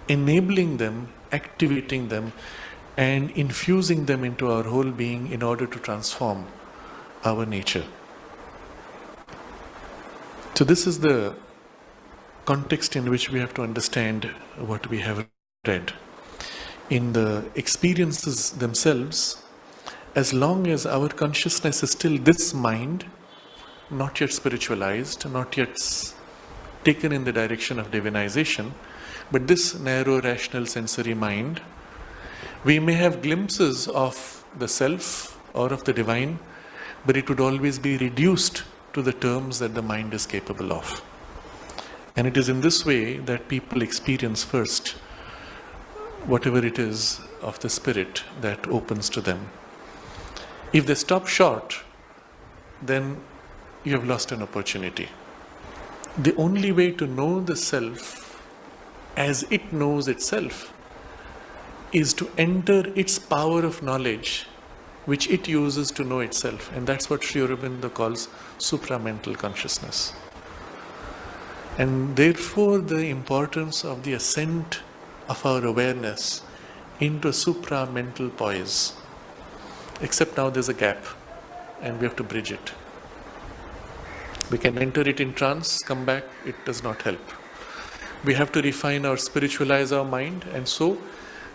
enabling them, activating them, and infusing them into our whole being in order to transform our nature. So this is the context in which we have to understand what we have read. In the experiences themselves, as long as our consciousness is still this mind, not yet spiritualized, not yet taken in the direction of divinization, but this narrow rational sensory mind, we may have glimpses of the self or of the divine, but it would always be reduced to the terms that the mind is capable of. And it is in this way that people experience first whatever it is of the spirit that opens to them. If they stop short, then you have lost an opportunity. The only way to know the self as it knows itself is to enter its power of knowledge, which it uses to know itself. And that's what Sri Aurobindo calls supramental consciousness. And therefore the importance of the ascent of our awareness into supramental poise. Except now there's a gap and we have to bridge it. We can enter it in trance, come back, it does not help. We have to refine or spiritualize our mind, and so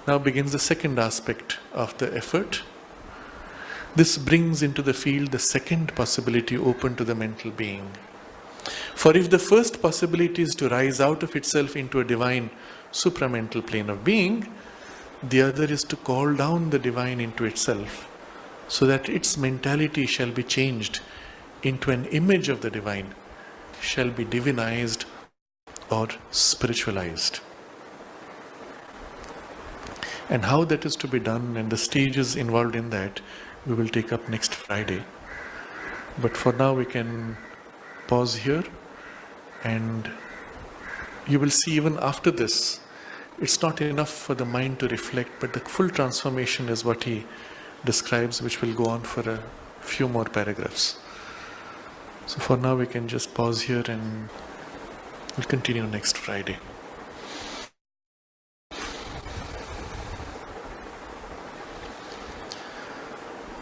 now begins the second aspect of the effort. This brings into the field the second possibility open to the mental being. For if the first possibility is to rise out of itself into a divine supramental plane of being, the other is to call down the divine into itself, so that its mentality shall be changed into an image of the divine, shall be divinized or spiritualized. And how that is to be done and the stages involved in that, we will take up next Friday. But for now we can pause here, and you will see even after this, it's not enough for the mind to reflect, but the full transformation is what he describes, which will go on for a few more paragraphs. So for now we can just pause here and we'll continue next Friday.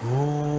Oh.